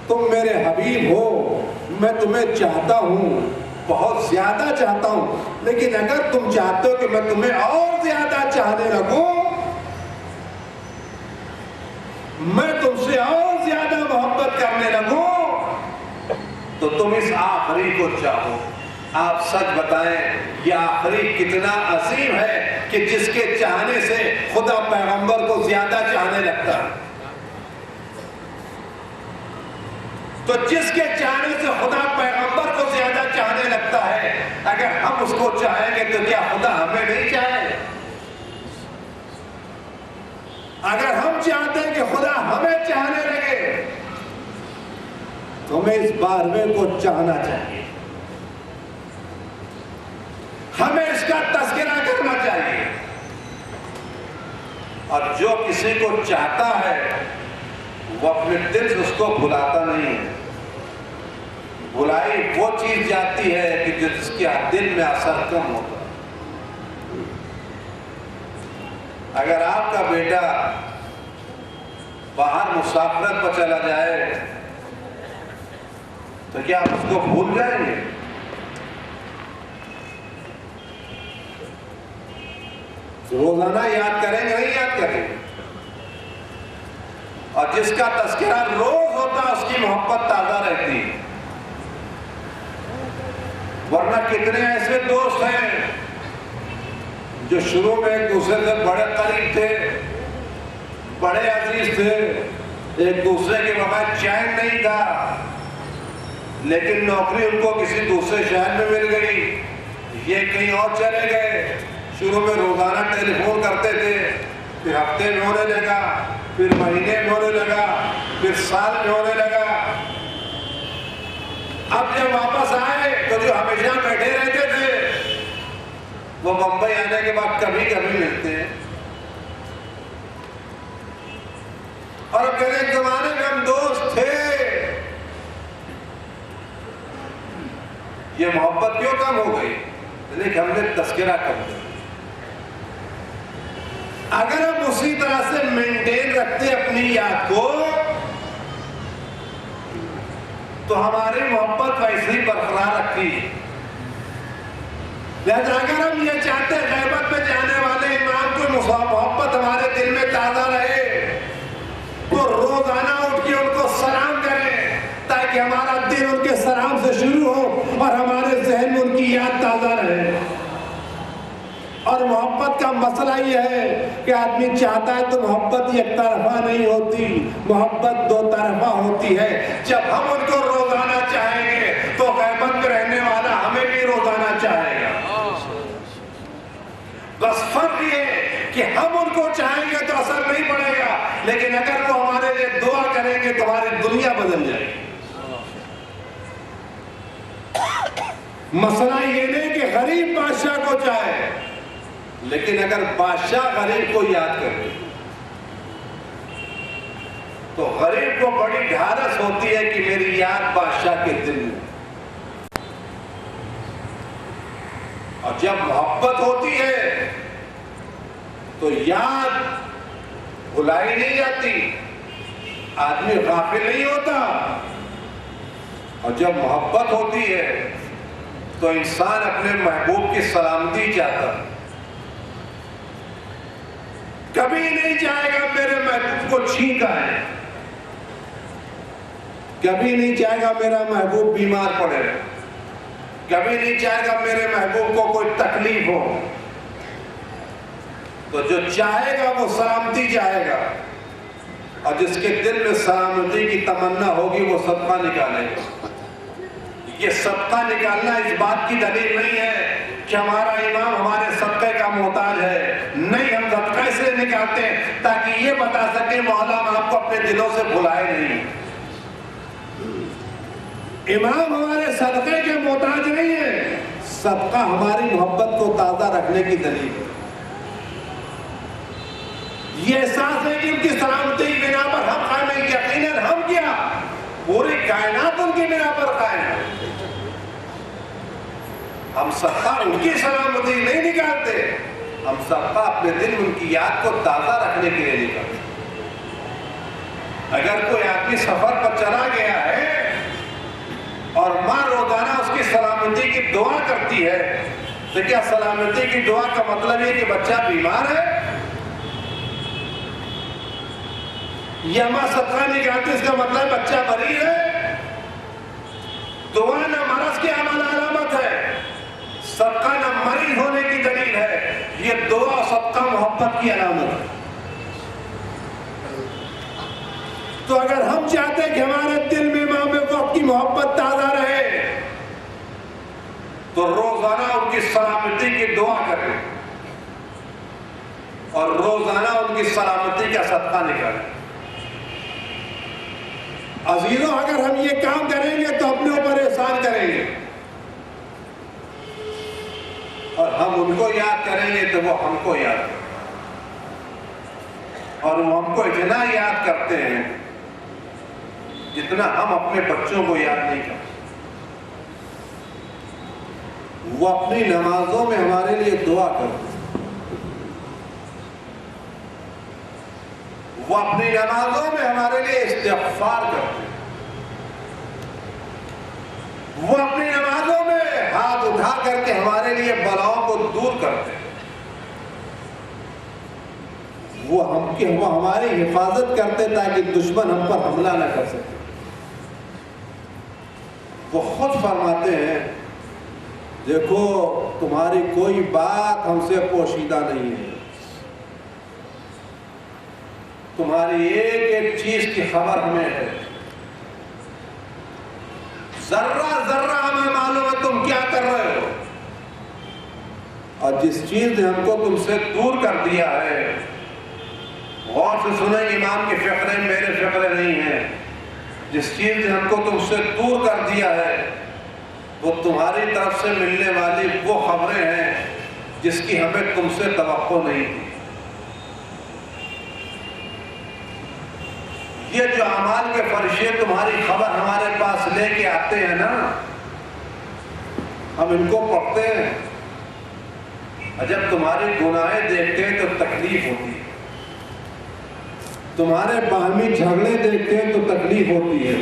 تم میرے حبیب ہو، میں تمہیں چاہتا ہوں، بہت زیادہ چاہتا ہوں. لیکن اگر تم چاہتے ہو کہ میں تمہیں اور زیادہ چاہنے لگوں، میں تم سے اور زیادہ محبت کرنے لگوں، تو تم اس آخری کو چاہو. آپ سچ بتائیں یہ آخری کتنا عظیم ہے کہ جس کے چاہنے سے خدا پیغمبر کو زیادہ چاہنے لگتا ہے. تو جس کے چاہنے سے خدا پیغمبر کو زیادہ چاہنے لگتا ہے، اگر ہم اس کو چاہیں گے تو کیا خدا ہمیں نہیں چاہے؟ اگر ہم چاہتے ہیں کہ خدا ہمیں چاہنے لگے تو ہمیں اس بارے کو چاہنا چاہیے، ہمیں اس کا تذکرہ کرنا چاہیے. اور جو کسی کو چاہتا ہے وہ اپنے دل سے اس کو بھلاتا نہیں ہے. بھلائی وہ چیز جاتی ہے کہ جس کے دل میں اثر کم ہوتا ہے. اگر آپ کا بیٹا باہر مسافرت پر چلا جائے تو کیا آپ اس کو بھول جائیں گے؟ روزانہ یاد کریں گے؟ نہیں یاد کریں گے. اور جس کا تذکرہ روز ہوتا اس کی محبت تازہ رہتی. ورنہ کتنے ایسے دوست ہیں جو شروع میں ایک دوسرے سے بڑے قریب تھے، بڑے عزیز تھے، ایک دوسرے کے بغیر چین نہیں تھا، لیکن نوکری ان کو کسی دوسرے شہر میں مل گئی، یہ کہیں اور چلے گئے. شروع میں روزانہ ٹیلی فون کرتے تھے، پھر ہفتے میں ہونے لگا، پھر مہینے میں ہونے لگا، پھر سال میں ہونے لگا. اب جب واپس آئے تو جو ہمیشہ بیٹھے رہتے تھے وہ بمبئی آنے کے بعد کبھی کبھی ملتے ہیں. اور پہلے ایک زمانے میں ہم دوست تھے. یہ محبت کیوں کم ہو گئی؟ لیکن ہم نے تذکرہ کم کیا. اگر ہم اسی طرح سے مینٹین رکھتے اپنی یاد کو تو ہماری محبت ویسے ہی برقرار رکھتی. لہذا اگر ہم یہ چاہتے ہیں غیبت میں جانے والے امام کو محبت ہمارے دل میں تازہ رہے تو روزانہ اٹھ کے ان کو سلام کریں تاکہ ہمارا دل ان کے سلام سے شروع ہو اور ہمارے ذہن میں ان کی یاد تازہ رہے. اور محبت کا مسئلہ یہ ہے کہ آدمی چاہتا ہے تو محبت ایک طرفہ نہیں ہوتی، محبت دو طرفہ ہوتی ہے. جب ہم ان کو روزانہ چاہیں گے تو غیبت میں رہنے والا ہمیں بھی روزانہ چاہے گا. بس فرق یہ کہ ہم ان کو چاہیں گے تو اثر نہیں پڑے گا، لیکن اگر وہ ہمارے لیے دعا کریں گے تو ہماری دنیا بدل جائے گی. مسئلہ یہ نہیں کہ غریب بادشاہ کو چاہے، لیکن اگر بادشاہ غریب کو یاد کرے تو غریب کو بڑی ڈھارس ہوتی ہے کہ میری یاد بادشاہ کے دل میں. اور جب محبت ہوتی ہے تو یاد بھلائی نہیں جاتی، آدمی غافل نہیں ہوتا. اور جب محبت ہوتی ہے تو انسان اپنے محبوب کی سلامتی چاہتا ہے. کبھی نہیں چاہے گا میرے محبوب کو چھینک آئے, کبھی نہیں چاہے گا میرا محبوب بیمار پڑے, کبھی نہیں چاہے گا میرے محبوب کو کوئی تکلیف ہو. تو جو چاہے گا وہ سلامتی چاہے گا, اور جس کے دل میں سلامتی کی تمنا ہوگی وہ صدقہ نکالے گا. یہ صدقہ نکالنا اس بات کی دلیل نہیں ہے کہ ہمارا امام ہمارے صدقے کا محتاج ہے. نہیں, ہم صدقہ اس لیے نکالتے ہیں تاکہ یہ بتا سکیں مولا ہم آپ کو اپنے دلوں سے بھلائے نہیں. امام ہمارے صدقے کے محتاج نہیں ہے, صدقہ ہماری محبت کو تازہ رکھنے کی دلیل ہے. یہ احساس ہے کہ ان کی سلامتی کی بنا پر ہم قائم ہیں, یقیناً ہم کیا پوری کائنات ان کی بنا پر قائم ہے. ہم صدقہ ان کی سلامتی نہیں نکالتے, ہم صدقہ اپنے دل ان کی یاد کو تازہ رکھنے کے لیے نکالتے. اگر کوئی آدمی سفر پر چلا گیا ہے اور ماں روزانہ اس کی سلامتی کی دعا کرتی ہے, تو کیا سلامتی کی دعا کا مطلب یہ کہ بچہ بیمار ہے؟ یا ماں صدقہ نکالتی اس کا مطلب بچہ مریض ہے؟ دعا نہ مرض کی علامت ہے, صدقہ نہ مریض ہونے کی دلیل ہے. یہ دعا صدقہ محبت کی علامت ہے. تو اگر ہم چاہتے ہیں کہ ہمارے دل میں امام وقت کی محبت تازہ رہے تو روزانہ ان کی سلامتی کی دعا کریں اور روزانہ ان کی سلامتی کا صدقہ نکالیں. عزیزوں, اگر ہم یہ کام کریں گے تو اپنے اوپر احسان کریں گے, اور ہم ان کو یاد کریں گے تو وہ ہم کو یاد کریں گے, اور وہ ہم کو اتنا یاد کرتے ہیں جتنا ہم اپنے بچوں کو یاد نہیں کرتے. وہ اپنی نمازوں میں ہمارے لیے دعا کرتے ہیں, وہ اپنی نمازوں میں ہمارے لیے استغفار کرتے ہیں, وہ اپنی نمازوں میں ہاتھ اٹھا کر کے ہمارے لیے بلاؤں کو دور کرتے ہیں. وہ ہماری حفاظت کرتے تاکہ دشمن ہم پر حملہ نہ کر سکے. وہ خود فرماتے ہیں, دیکھو تمہاری کوئی بات ہم سے پوشیدہ نہیں ہے, تمہاری ایک ایک چیز کی خبر ہمیں ہے, ذرہ ذرہ ہمیں معلوم ہے تم کیا کر رہے ہو, اور جس چیز نے ہم کو تم سے دور کر دیا ہے, غور سے سنیں, امام کی فقرے میرے فقرے نہیں ہیں, جس چیز نے ہم کو تم سے دور کر دیا ہے وہ تمہاری طرف سے ملنے والی وہ خبریں ہیں جس کی ہمیں تم سے توقع نہیں تھی. یہ جو اعمال کے فرشتے تمہاری خبر ہمارے پاس لے کے آتے ہیں نا, ہم ان کو پڑھتے ہیں, اور جب تمہاری گناہیں دیکھتے ہیں تو تکلیف ہوتی ہے, تمہارے باہمی جھگڑے دیکھتے ہیں تو تکلیف ہوتی ہے,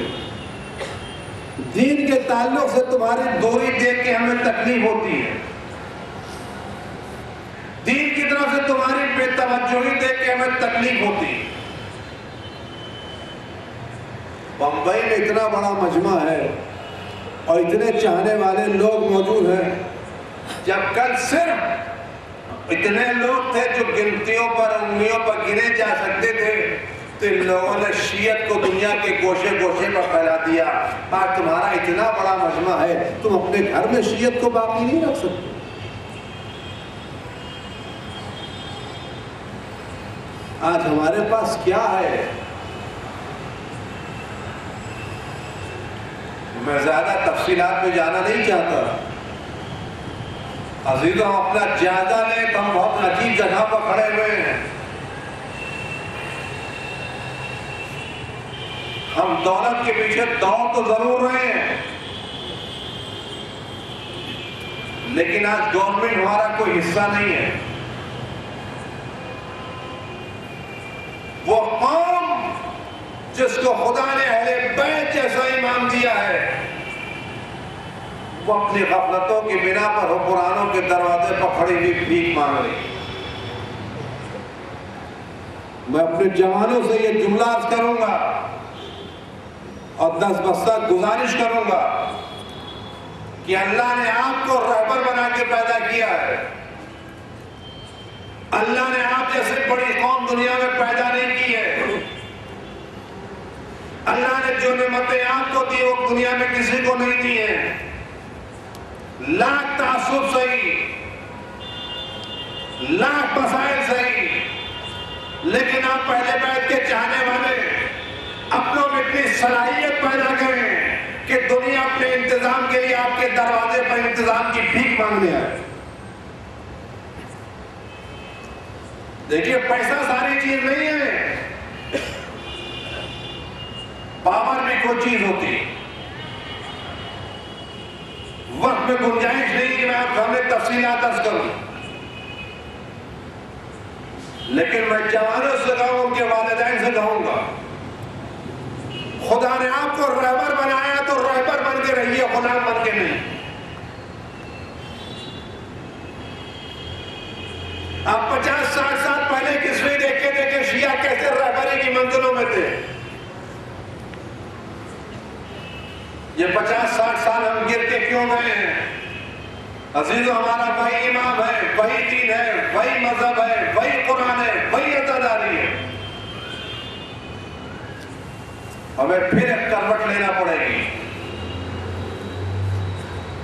دین کے تعلق سے تمہاری دوری دیکھ کے ہمیں تکلیف ہوتی ہے, دین کی طرف سے تمہاری بے توجہی دیکھ کے ہمیں تکلیف ہوتی ہے. بمبئی میں اتنا بڑا مجمع ہے اور اتنے چاہنے والے لوگ موجود ہیں, جب کل صرف اتنے لوگ تھے جو گنتیوں پر انگلیوں پر گنے جا سکتے تھے, تو ان لوگوں نے شیعت کو دنیا کے گوشے گوشے پر پھیلا دیا. آج تمہارا اتنا بڑا مجمع ہے, تم اپنے گھر میں شیعت کو باقی نہیں رکھ سکتے. آج ہمارے پاس کیا ہے؟ میں زیادہ تفصیلات میں جانا نہیں چاہتا. عزیزوں, ہم اپنا جائزہ لیں تو ہم بہت عجیب جگہ پر کھڑے ہوئے ہیں. ہم دولت کے پیچھے دوڑ تو ضرور رہے ہیں, لیکن آج گورنمنٹ ہمارا کوئی حصہ نہیں ہے. وہ قوم جس کو خدا نے اہل بیت جیسا امام دیا ہے, وہ اپنی غفلتوں کی بنا پر حکمرانوں کے دروازے پر کھڑی ہوئی بھیک مانگ رہی ہے۔ میں اپنے جوانوں سے یہ جملہ عرض کروں گا اور دست بستہ گزارش کروں گا کہ اللہ نے آپ کو رہبر بنا کے پیدا کیا ہے۔ اللہ نے آپ جیسے بڑی قوم دنیا میں پیدا نہیں کی ہے۔ اللہ نے جو نعمتیں آپ کو دی وہ دنیا میں کسی کو نہیں دی ہیں۔ لاکھ تعصب صحیح، لاکھ مسائل صحیح، لیکن آپ پہلے بیت کے چاہنے والے اپنوں میں اتنی صلاحیت پیدا کریں کہ دنیا اپنے انتظام کے لیے آپ کے دروازے پر انتظام کی بھیک مانگنے آئے۔ دیکھیے پیسہ ساری چیز نہیں ہے، پاور بھی کوئی چیز ہوتی ہے۔ وقت میں گنجائش نہیں کہ میں آپ سامنے تفصیلات عرض کروں، لیکن میں جوانوں سے کہوں، ان کے والدین سے کہوں گا، خدا نے آپ کو رہبر بنایا تو رہبر بن کے رہیے، غلام بن کے نہیں۔ آپ 50-60 سال پہلے کسویں دیکھے دیکھے شیعہ کیسے رہبری کی منزلوں میں تھے۔ یہ 50-60 سال ہم گر کے کیوں گئے ہیں؟ عزیزو، ہمارا وہی امام ہے، وہی دین ہے، وہی مذہب ہے، وہی قرآن ہے، وہی عزاداری ہے۔ ہمیں پھر ایک کروٹ لینا پڑے گی،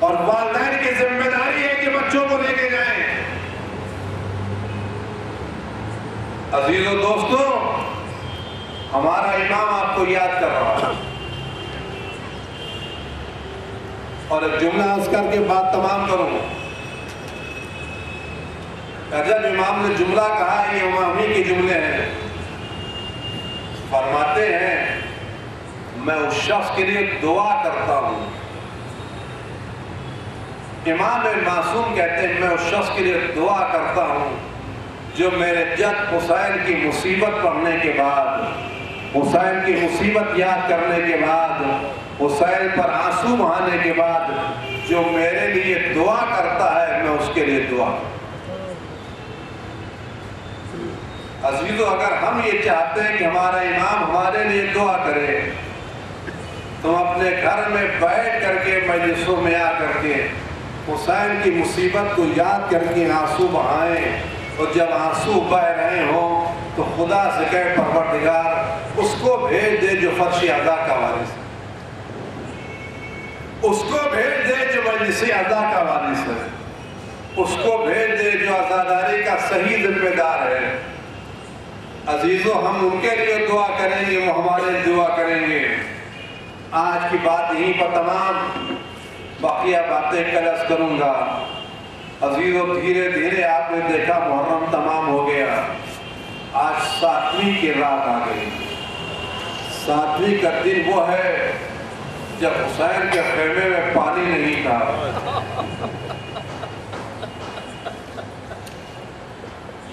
اور والدین کی ذمہ داری ہے کہ بچوں کو لے کے جائیں۔ عزیزو دوستو، ہمارا امام آپ کو یاد کر رہا ہے، اور ایک جملہ عرض کر کے بات تمام کروں گا۔ جب امام نے جملہ کہا، یہ امامی کے جملے ہیں، فرماتے ہیں میں اس شخص کے لیے دعا کرتا ہوں۔ امام معصوم کہتے ہیں میں اس شخص کے لیے دعا کرتا ہوں جو میرے جد حسین کی مصیبت پڑھنے کے بعد، حسین کی مصیبت یاد کرنے کے بعد، حسین پر آنسو بہانے کے بعد جو میرے لیے دعا کرتا ہے، میں اس کے لیے دعا کرتا ہوں۔ عزیزو، اگر ہم یہ چاہتے ہیں کہ ہمارا امام ہمارے لیے دعا کرے، تو اپنے گھر میں بیٹھ کر کے مجلسوں میں آ کر کے حسین کی مصیبت کو یاد کر کے آنسو بہائیں، اور جب آنسو بہ رہے ہوں تو خدا سے کہے پروردگار اس کو بھیج دے جو فرش عزا کا وارث ہے، اس کو بھیج دے جو مجلس عزا کا وارث ہے، اس کو بھیج دے جو عزاداری کا صحیح ذمہ دار ہے۔ عزیزو، ہم ان کے لیے دعا کریں گے، وہ ہمارے لیے دعا کریں گے۔ آج کی بات یہیں پر تمام، بقیہ باتیں کل عرض کروں گا۔ عزیزو، دھیرے دھیرے آپ نے دیکھا محرم تمام ہو گیا، آج 7ویں کی رات آ گئی۔ 7ویں کا دن وہ ہے جب حسین کے خیمے میں پانی نہیں تھا۔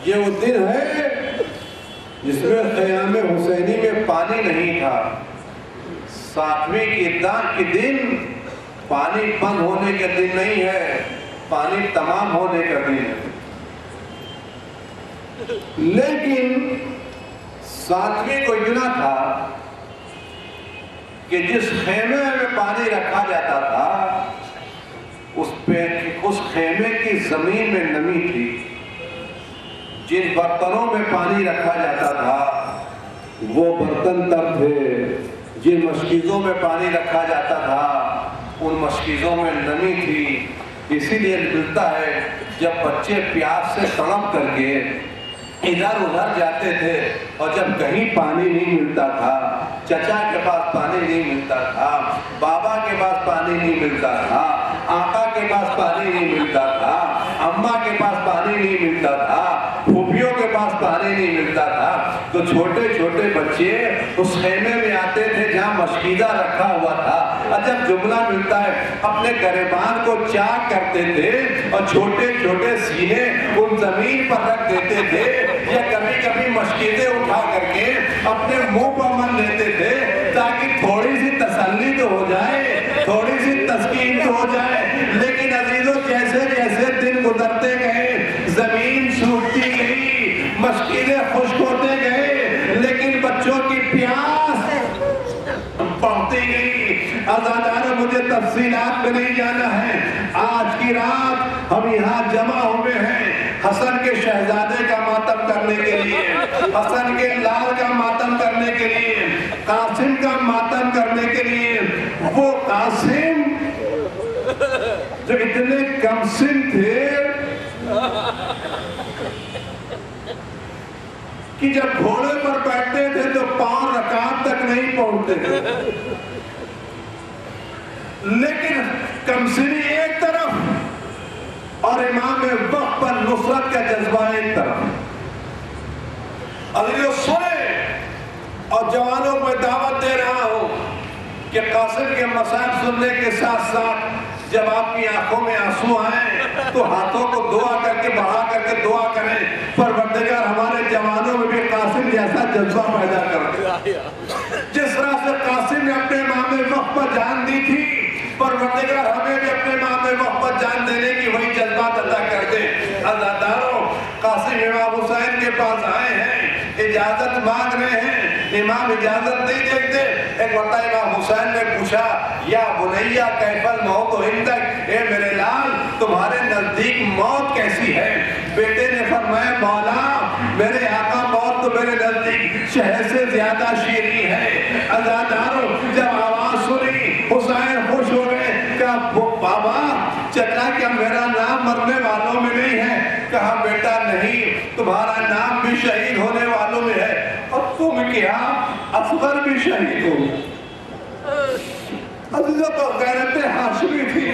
یہ وہ دن ہے جس میں خیام حسینی میں پانی نہیں تھا۔ 7ویں کی دن پانی بند ہونے کا دن نہیں ہے، پانی تمام ہونے کا دن ہے۔ لیکن 7ویں کو اتنا تھا کہ جس خیمے میں پانی رکھا جاتا تھا اس خیمے کی زمین میں نمی تھی۔ جن برتنوں میں پانی رکھا جاتا تھا وہ برتن تر تھے، جن مشکیزوں میں پانی رکھا جاتا تھا ان مشکیزوں میں نمی تھی۔ اسی لیے ملتا ہے جب بچے پیاس سے تڑپ کر کے ادھر ادھر جاتے تھے اور جب کہیں پانی نہیں ملتا تھا، چچا کے پاس پانی نہیں ملتا تھا، بابا کے پاس پانی نہیں ملتا تھا، آقا کے پاس پانی نہیں ملتا تھا، اماں کے پاس پانی نہیں ملتا تھا، پھوپھیوں کے پاس پاس پانی نہیں ملتا تھا تو چھوٹے چھوٹے بچے اس خیمے میں آتے تھے جہاں مشکیدہ رکھا ہوا تھا، اور جب جملہ ملتا ہے اپنے گریبان کو چاک کرتے تھے اور چھوٹے چھوٹے سینے ان زمین پر رکھ دیتے تھے، یا کبھی کبھی مشکیدے اٹھا کر کے اپنے منہ پر من لیتے تھے تاکہ تھوڑی سی تسلی تو ہو جائے، تھوڑی سی تسکین تو ہو جائے۔ لیکن عزیزوں جیسے جیسے دن گزرتے گئے زمین سوکھتی گئی، مشکیدیں خشک ہوتے گئے، لیکن بچوں کی پیاس بڑھتی گئی۔ عزاداروں مجھے تفصیلات میں نہیں جانا ہے، آج کی رات ہم یہاں جمع ہوئے ہیں حسن کے شہزادے کا ماتم کرنے کے لیے، حسن کے لال کا ماتم کرنے کے لیے، قاسم کا ماتم کرنے کے لیے۔ وہ قاسم جو اتنے کم سن تھے کہ جب گھوڑے پر بیٹھتے تھے تو پاؤں رکعت تک نہیں پہنچتے تھے، لیکن کمسنی ایک طرف اور امام وقت پر نصرت کا جذبہ ایک طرف۔ عزیزو سنیں، اور جوانوں کو دعوت دے رہا ہوں کہ قاسم کے مصائب سننے کے ساتھ ساتھ جب آپ کی آنکھوں میں آنسو آئیں تو ہاتھوں کو دعا کر کے بڑھا کر کے دعا کریں، پروردگار ہمارے جوانوں میں بھی قاسم جیسا جذبہ پیدا کر۔ جس طرح سے قاسم نے اپنے امام وقت پر جان دی تھی، پروردگار ہمیں بھی اپنے امام وقت پر جان دینے کی وہی جذبات عطا کر دے۔ عزاداروں، قاسم امام حسین کے پاس آئے ہیں، اجازت مانگ رہے ہیں، امام اجازت نہیں دیتے۔ ایک وقت امام حسین نے پوچھا، یا بنیہ کیف الموت عندک، اے میرے لال تمہارے نزدیک موت کیسی ہے؟ بیٹے نے فرمایا، مولا میرے آقا موت تو میرے نزدیک شہد سے زیادہ شیریں ہے۔ عزاداروں، جب آواز سنی حسین خوش ہو گئے، کہا بابا چچا کیا میرا نام مرنے والوں میں نہیں ہے؟ کہا بیٹا نہیں، تمہارا نام بھی شہید ہونے والوں میں ہے، اور تم کیا اصغر بھی شہید ہو۔ عزیزوں تو غیرت ہاشمی تھی،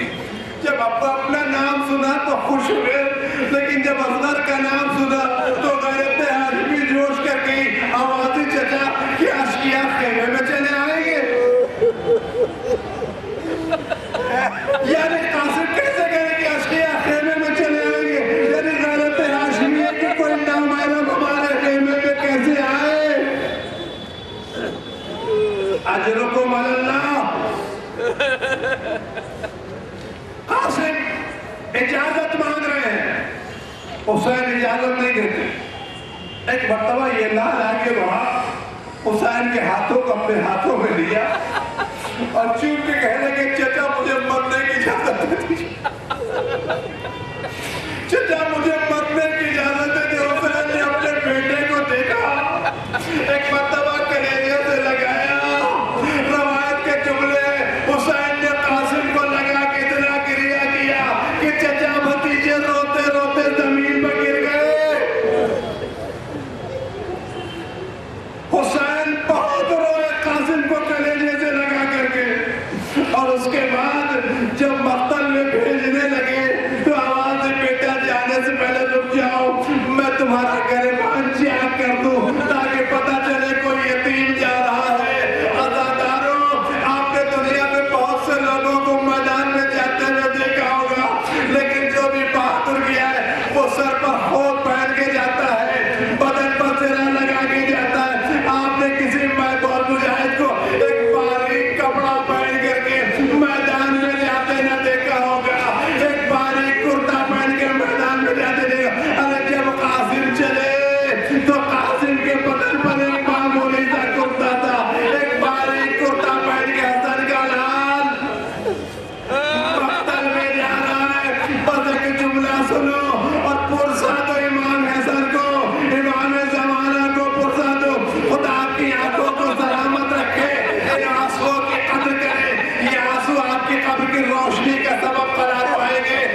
جب ابا اپنا نام سنا تو خوش ہوئے، لیکن جب اصغر کا نام سنا تو غیرت ہاشمی جوش کر گئی، آوازی چچا کیا اشکیا خیمے میں چلے آئیں گے؟ یعنی قاسم کیسے کہے کہ اشکیا خیمے میں چلے آئیں گے؟ یعنی غیرت ہاشمی ہے کہ کوئی نامحرم ہمارے خیمے میں کیسے آئے؟ اجرکم علی اللہ۔ قاسم اجازت مانگ رہے ہیں، حسین اجازت نہیں دیتے۔ ایک مرتبہ یہ لال آگے بڑھا، حسین کے ہاتھوں کو اپنے ہاتھوں میں لیا اور چوپ کے کہنے لگے، چچا مجھے مرنے کی اجازت دیجیے، چچا مجھے مرنے کی اجازت دے۔ حسین نے اپنے بیٹے کو دیکھا، ایک مرتبہ کلیجے سے لگایا، روایت کے جملے حسین نے قاسم کو لگا کے اتنا گریہ کیا کہ چچا بھتیجے روتے روتے زمین پر گر گئے۔ حسین بہت روئے قاسم کو کلیجے سے لگا کر کے، اور اس کے بعد جب مقتل میں بھیجنے لگے تو آواز دی، بیٹا جانے سے پہلے رک جاؤ، میں تمہارا گریبان چاک کر دوں تاکہ پتہ چلے کوئی یتیم جا رہا ہے۔ عزاداروں، آپ نے دنیا میں بہت سے لوگوں کو میدان میں جاتے ہوئے دیکھا ہوگا، لیکن جو بھی بہادر گیا ہے وہ سر پر خود پہن کے جاتا ہے، بدن پر سرہ لگا کے جاتا ہے۔ آپ نے کسی مجاہد کو ایک باریک کپڑا پہن کر کے میدان میں جاتے نہ دیکھا ہوگا، ایک باریک کرتا پہن کے میدان میں جاتے دیکھا۔ ارے جب قاسم چلے تو قاسم کے بدن پر ایک معمولی سا کرتا تھا، ایک باریک کرتا پہن کے حسن کا لال مقتل میں جا رہا ہے۔ بس ایک جملہ سنو اور پرسا دو امام حسن کو، امام زمانہ کو پرسا دو، خدا آپ کی آنکھوں کو سلامت رکھے، ان آنسوؤں کی قدر کریں، یہ آنسو آپ کی قبر کی روشنی کا سبب قرار پائیں گے۔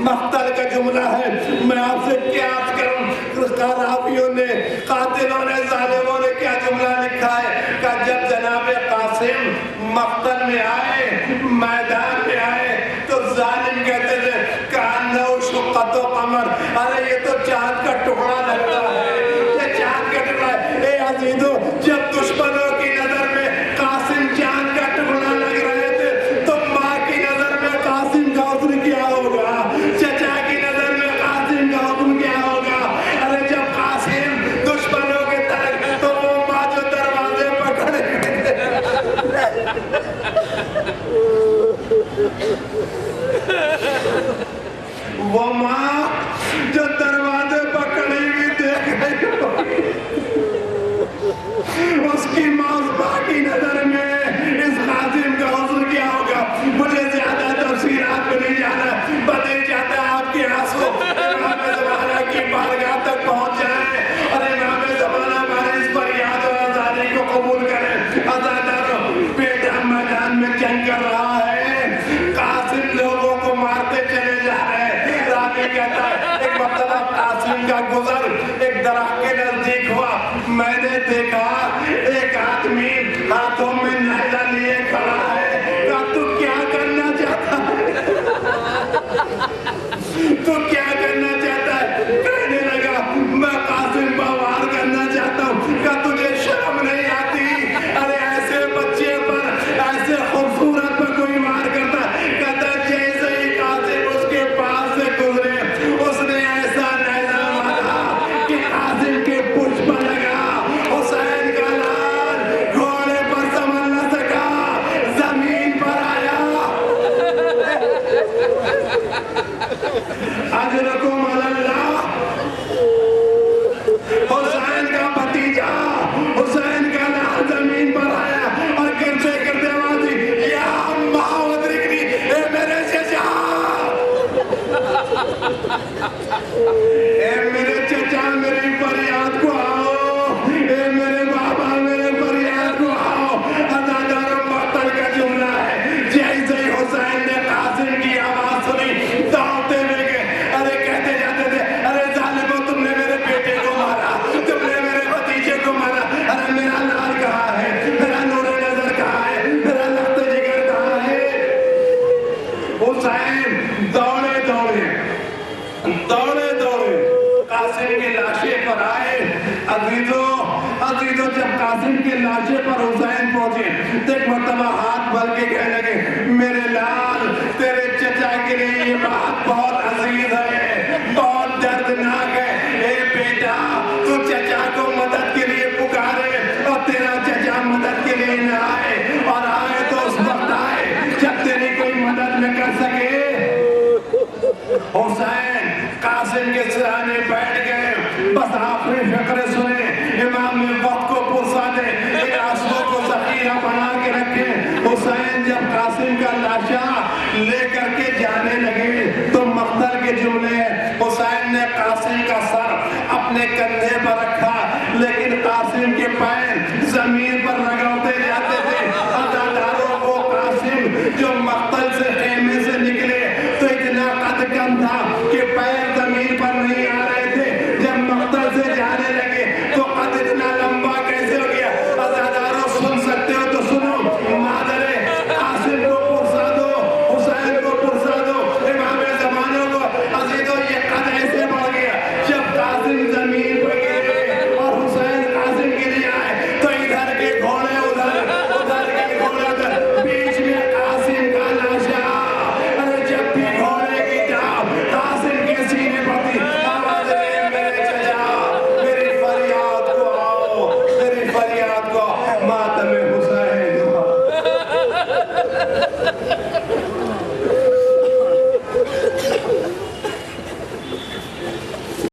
مقتل کا جملہ ہے، میں آپ سے کیا عرض کروں، قرافیوں نے، قاتلوں نے، ظالموں نے کیا جملہ لکھا ہے کہ جب جناب قاسم مقتل میں آئے، میدان میں آئے تو ظالم کہتے تھے کانو شقت و قمر، وہ ماں جو دروازے پر کھڑی ہوئی دیکھ رہی ہوگی، اس کی موضوع کی نظر میں اس قاسم کا حسن کیا ہوگا؟ مجھے زیادہ تفصیلات میں نہیں جانا، بدل جاتا ہے آپ کے آنسو امام زمانہ کی بارگاہ تک پہنچ جائیں اور امام زمانہ ہمارے اس فریاد اور آزادی کو قبول کریں۔ عزادارو، بیٹا میدان میں جنگ کر رہا ہے، قاسم لوگوں کو مارتے چلے جا رہے ہیں۔ راوی کہتا ہے ایک مرتبہ قاسم کا گزر ایک درخت کے نزدیک ہوا، میں نے دیکھا ایک آدمی ہاتھوں میں نیزہ لیے کھڑا ہے۔ کہا تو کیا کرنا چاہتا ہے؟ تو کیا کرنا چاہتا ہے؟ کہنے لگا میں قاسم کو وار کرنا چاہتا ہوں۔ کہا تجھے شرم نہیں آتی؟ ارے ایسے بچے پر، ایسے خوبصورت پر کوئی وار کرتا ہے؟ کہتا ہے جیسے ہی قاسم اس کے پاس سے گزرے، اس نے ایسا نیزہ مارا کہ قاسم کے پشت پر لگا۔ حسین کا لال گھوڑے پر سنبھل نہ سکا، زمین پر آیا۔ اجرکم اللہ، حسین کا بھتیجا، حسین کا لال زمین پر آیا اور گرتے گرتے آواز دی، یا اماں ادرکنی، اے میرے چچا، اے میرے چچا میری فریاد کو آؤ، اے میرے بابا میرے فریاد کو آؤ۔ عزادارو، مقتل کا جملہ ہے، جیسے ہی حسین نے قاسم کی آواز سنی دوڑتے ہوئے گئے۔ ارے کہتے جاتے تھے، ارے ظالمو تم نے میرے بیٹے کو مارا، تم نے میرے بھتیجے کو مارا، ارے میرا لال کہاں ہے، میرا نور نظر کہاں ہے، میرا لخت جگر کہاں ہے؟ حسین دوڑے دوڑے قاسم کی لاشے پر آئے۔ عزیزو جب قاسم کی لاشے پر حسین پہنچے تو ایک مرتبہ ہاتھ بھر کے کہنے لگے، میرے لال تیرے چچا کے لیے یہ بات بہت عزیز ہے، بہت دردناک ہے۔ اے بیٹا، تو چچا کو مدد کے لیے پکارے اور تیرا چچا مدد کے لیے نہ آئے، اور آئے تو اس وقت آئے جب تیری کوئی مدد نہ کر سکے۔ حسین قاسم کے سرانے بیٹھ گئے، بس آخری فقرے سنے، امام نے وقت کو پرسا دے، ایک آنسو کو ذخیرہ بنا کے رکھے۔ حسین جب قاسم کا لاشا لے